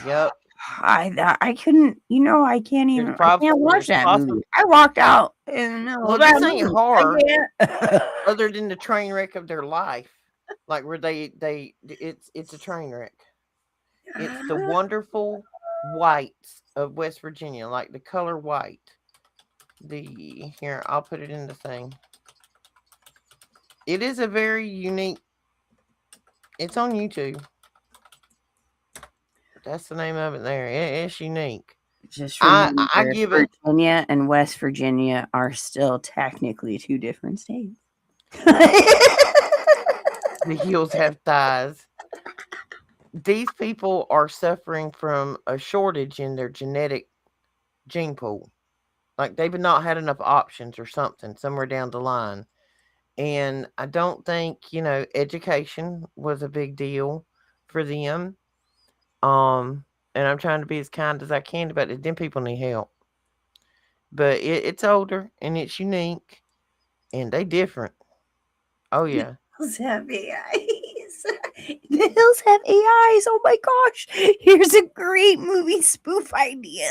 Yep. I couldn't, I can't watch There's that movie. possible. I walked out in the middle Well, of that this ain't movie. I horror can't. other than the train wreck of their life. Like where it's a train wreck. It's the wonderful whites of West Virginia, like the color white. The here, I'll put it in the thing. It is a very unique. It's on YouTube. That's the name of it. There, it's unique. Just I remember, give it. Virginia and West Virginia are still technically two different states. The heels have thighs. These people are suffering from a shortage in their genetic gene pool. Like they've not had enough options or something somewhere down the line. And I don't think, education was a big deal for them. And I'm trying to be as kind as I can about it. Them people need help. But it's older and it's unique. and they different. Oh yeah. Hills have AIs. The hills have AIs. Oh my gosh. Here's a great movie spoof idea.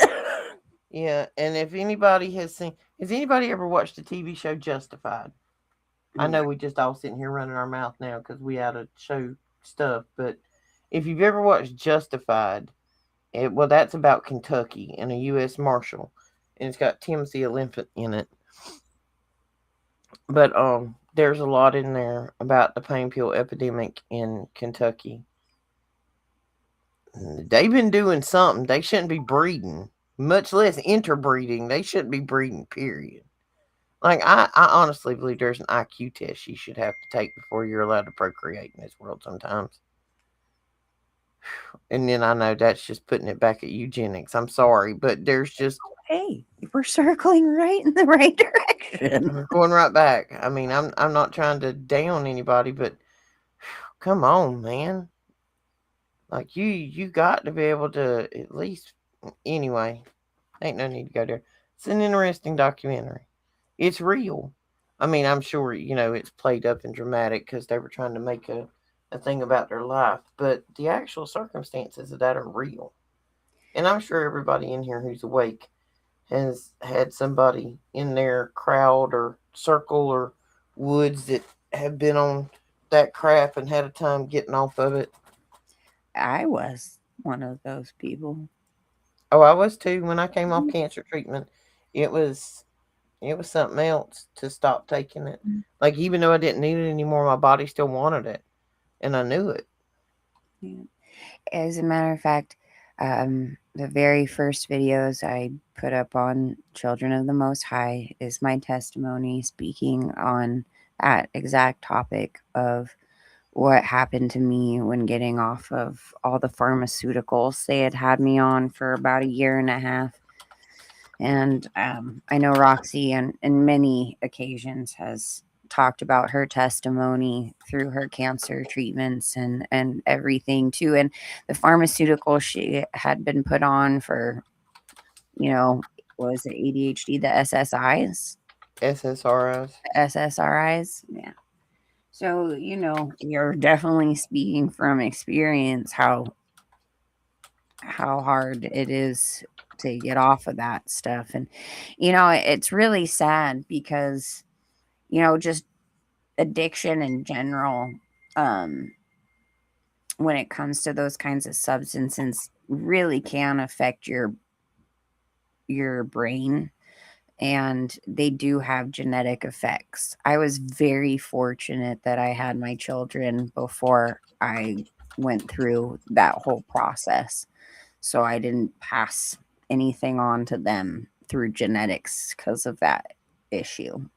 Yeah, and if anybody has anybody ever watched the TV show Justified? I No. know we just all sitting here running our mouth now because we had to show stuff, but if you've ever watched Justified, well, that's about Kentucky and a U.S. Marshal, and it's got Timothy Olyphant in it. But there's a lot in there about the pain pill epidemic in Kentucky. They've been doing something. They shouldn't be breeding, much less interbreeding. They shouldn't be breeding. Period. Like I honestly believe there's an IQ test you should have to take before you're allowed to procreate in this world sometimes. And then I know that's just putting it back at eugenics. I'm sorry, but there's just Hey, we're circling right in the right direction. we're going right back. I mean, I'm not trying to down anybody, but come on, man. Like you got to be able to at least anyway. Ain't no need to go there. It's an interesting documentary. It's real. I mean, I'm sure it's played up and dramatic because they were trying to make a thing about their life, but the actual circumstances of that are real. And I'm sure everybody in here who's awake has had somebody in their crowd or circle or woods that have been on that crap and had a time getting off of it. I was one of those people. Oh, I was too when I came off cancer treatment. It was it was something else to stop taking it. Like even though I didn't need it anymore, my body still wanted it, and I knew it. Yeah. As a matter of fact, the very first videos I put up on Children of the Most High is my testimony speaking on that exact topic of what happened to me when getting off of all the pharmaceuticals they had me on for about a year and a half. And I know Roxy, on in many occasions, has talked about her testimony through her cancer treatments and everything too. And the pharmaceutical she had been put on for, you know, was it ADHD, the SSIs, SSRIs. SSRIs, yeah. So you're definitely speaking from experience how hard it is to get off of that stuff. And it's really sad because just addiction in general, um when it comes to those kinds of substances, really can affect your brain, and they do have genetic effects. I was very fortunate that I had my children before I went through that whole process, so I didn't pass anything on to them through genetics because of that issue.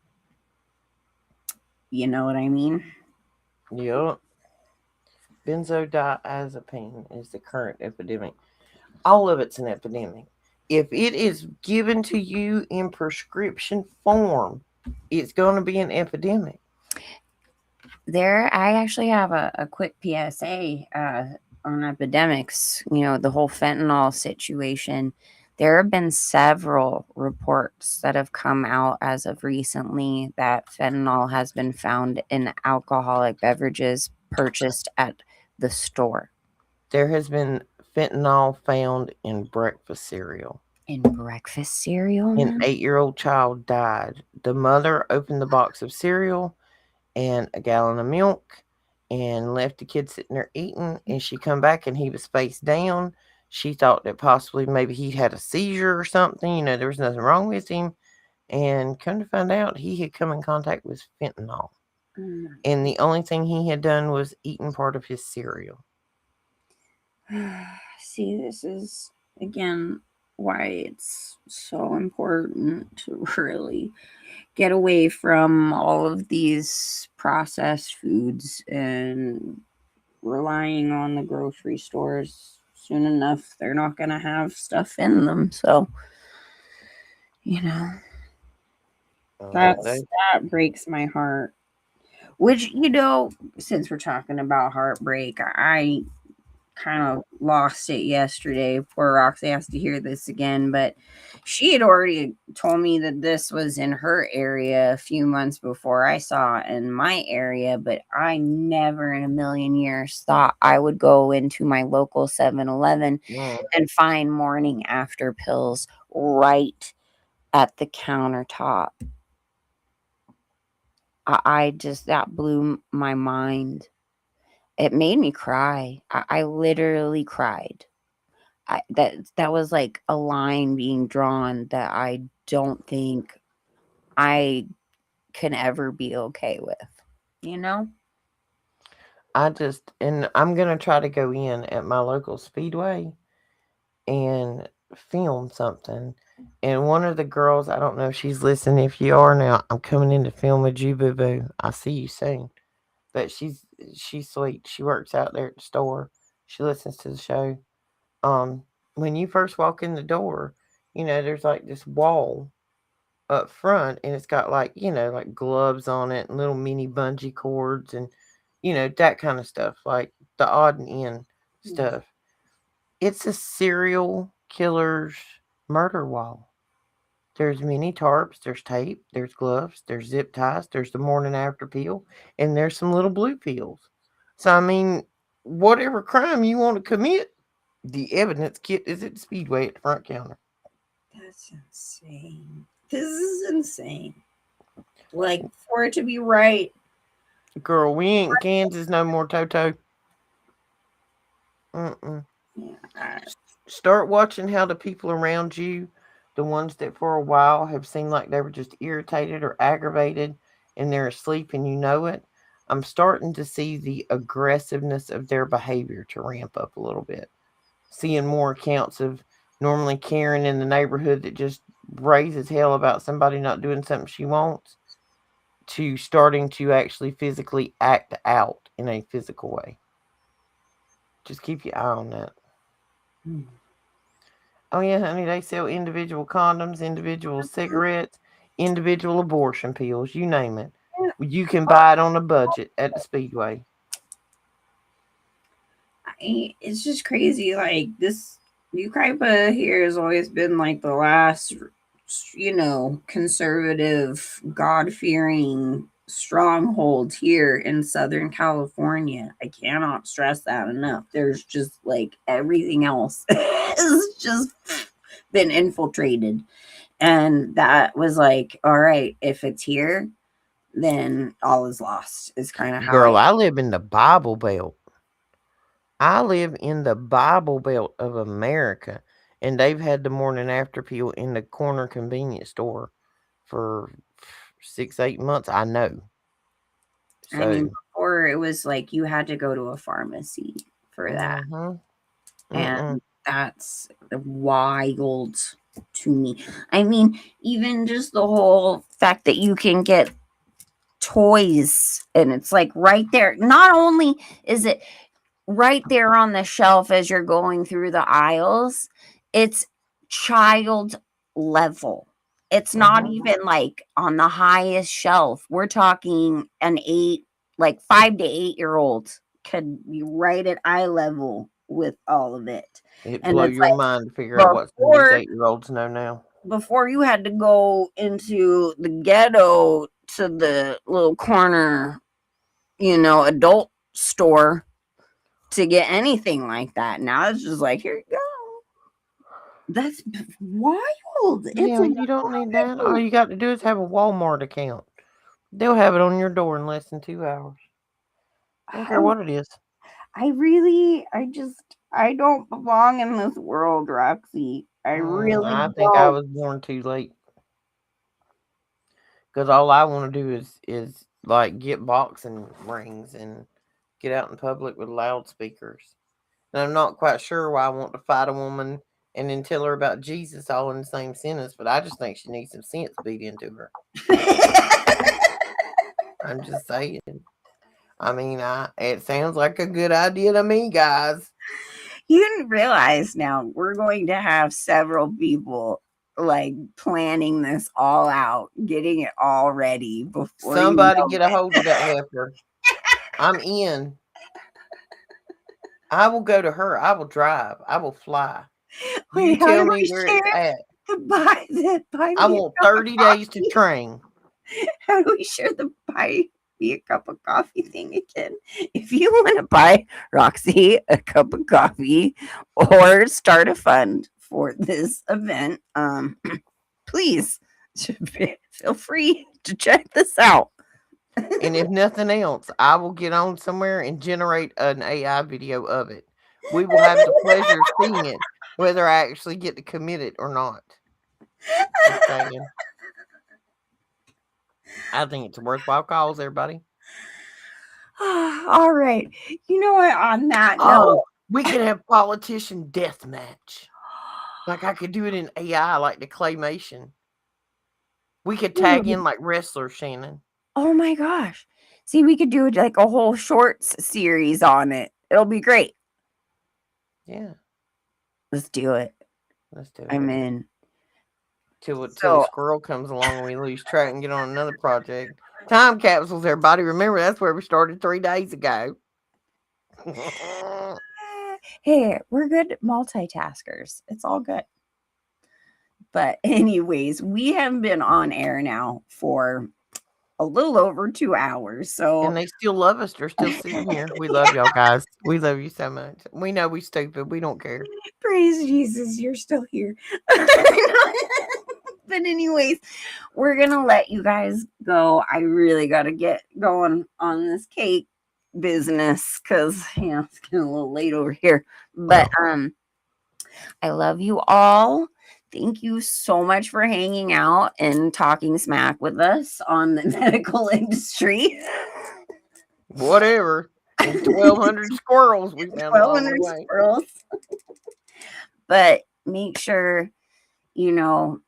You know what I mean? Yup. Benzodiazepine is the current epidemic. All of it's an epidemic. If it is given to you in prescription form, it's going to be an epidemic. I actually have a quick PSA on epidemics. The whole fentanyl situation. There have been several reports that have come out as of recently that fentanyl has been found in alcoholic beverages purchased at the store. There has been fentanyl found in breakfast cereal. In breakfast cereal? An 8-year-old child died. The mother opened the box of cereal and a gallon of milk and left the kid sitting there eating, and she come back and he was face down. She thought that possibly maybe he had a seizure or something. There was nothing wrong with him. And come to find out, he had come in contact with fentanyl. And the only thing he had done was eaten part of his cereal. See, this is, again, why it's so important to really get away from all of these processed foods and relying on the grocery stores. Soon enough, they're not going to have stuff in them. So, that breaks my heart. Which, since we're talking about heartbreak, I kind of lost it yesterday. Poor Roxy has to hear this again, but she had already told me that this was in her area a few months before I saw it in my area, but I never in a million years thought I would go into my local 7-Eleven Mm. and find morning after pills right at the countertop. I just, that blew my mind. It made me cry. I literally cried. That was like a line being drawn that I don't think I can ever be okay with. You know? And I'm gonna try to go in at my local speedway and film something. And one of the girls, I don't know if she's listening. If you are now, I'm coming in to film with you, boo boo. I'll see you soon. But she's sweet. She works out there at the store. She listens to the show. Um, when you first walk in the door, there's like this wall up front, and it's got like like gloves on it and little mini bungee cords and that kind of stuff, like the odd and end stuff. It's a serial killer's murder wall. There's mini tarps, there's tape, there's gloves, there's zip ties, there's the morning after peel, and there's some little blue pills. So I mean, whatever crime you want to commit, the evidence kit is at the speedway at the front counter. That's insane. This is insane. Like, for it to be right. Girl, we ain't in Kansas no more, Toto. Mm-mm. Yeah. Start watching how the people around you, the ones that for a while have seemed like they were just irritated or aggravated and they're asleep and you know it. I'm starting to see the aggressiveness of their behavior to ramp up a little bit. Seeing more accounts of normally Karen in the neighborhood that just raises hell about somebody not doing something she wants to starting to actually physically act out in a physical way. Just keep your eye on that. Hmm. Oh yeah, honey, they sell individual condoms, individual cigarettes, individual abortion pills, you name it. You can buy it on a budget at the Speedway. It's just crazy. Like, this Ukaipa here has always been like the last, conservative, God fearing stronghold here in Southern California. I cannot stress that enough. There's just like everything else has just been infiltrated. And that was like, all right, if it's here, then all is lost, is kind of how I. Girl, I live in the Bible Belt. I live in the Bible Belt of America, and they've had the morning after pill in the corner convenience store for 6, 8 months. I know. I mean, So, before it was like you had to go to a pharmacy for that. mm-hmm, And mm-mm. that's wild to me. I mean, even just the whole fact that you can get toys and it's like right there. Not only is it right there on the shelf as you're going through the aisles, it's child level. It's not Mm-hmm. even like on the highest shelf. We're talking like 5 to 8 year olds could be right at eye level with all of it. It And blow it's your like mind to figure out what some of these 8-year-olds know now. before you had to go into the ghetto to the little corner, adult store to get anything like that. Now it's just like, here you go. That's wild. It's Yeah, you don't need that. All incredible. you got to do is have a Walmart account. They'll have it on your door in less than 2 hours. I don't care Oh, what it is. I don't belong in this world, Roxy. I really I think I don't. was born too late because all I want to do is like get boxing rings and get out in public with loudspeakers. And I'm not quite sure why I want to fight a woman and then tell her about Jesus all in the same sentence, but I just think she needs some sense beat into her. I'm just saying. I mean, it sounds like a good idea to me, guys. You didn't realize now we're going to have several people like planning this all out, getting it all ready before you Somebody know get a hold of that heifer. I'm in. I will go to her. I will drive. I will fly. You Wait, how tell do me we where it's share at. buy I me a want cup of 30 days to coffee? train. How do we share the buy me a cup of coffee thing again? If you want to buy Roxy a cup of coffee or start a fund for this event, please feel free to check this out. And if nothing else, I will get on somewhere and generate an AI video of it. We will have the pleasure of seeing it, whether I actually get to commit it or not. Just saying. I think it's a worthwhile cause, everybody. All right. You know what? On that note, Oh, we could have politician death match. Like I could do it in AI, like the claymation. We could tag in like wrestlers, Shannon. oh my gosh. See, we could do like a whole shorts series on it. It'll be great. Yeah, Let's do it. let's do it, I'm baby. in. Till a So, squirrel comes along and we lose track and get on another project. Time capsules, everybody. Remember, that's where we started 3 days ago. hey, we're good multitaskers. It's all good. But, anyways, we have been on air now for a little over 2 hours. So, And they still love us. They're still sitting here. We love y'all guys. We love you so much. We know we stupid. We don't care. praise Jesus, you're still here. But anyways, we're gonna let you guys go. I really gotta get going on this cake business because it's getting a little late over here. But I love you all. Thank you so much for hanging out and talking smack with us on the medical industry. Whatever. And 1,200 squirrels we found along the 1,200 way. squirrels. But make sure you know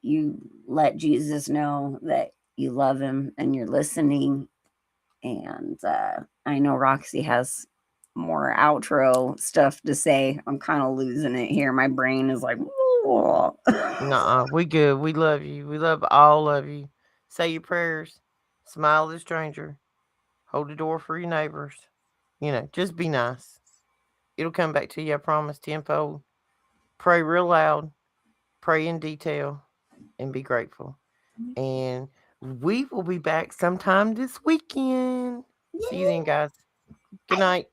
you let Jesus know that you love him and you're listening. And I know Roxy has more outro stuff to say. I'm kind of losing it here. My brain is like, "Whoa." Nuh-uh. We good. We love you. We love all of you. Say your prayers. Smile at the stranger. Hold the door for your neighbors. Just be nice. It'll come back to you, I promise, tenfold. Pray real loud. Pray in detail. And be grateful. And we will be back sometime this weekend. See you then, guys. Good night.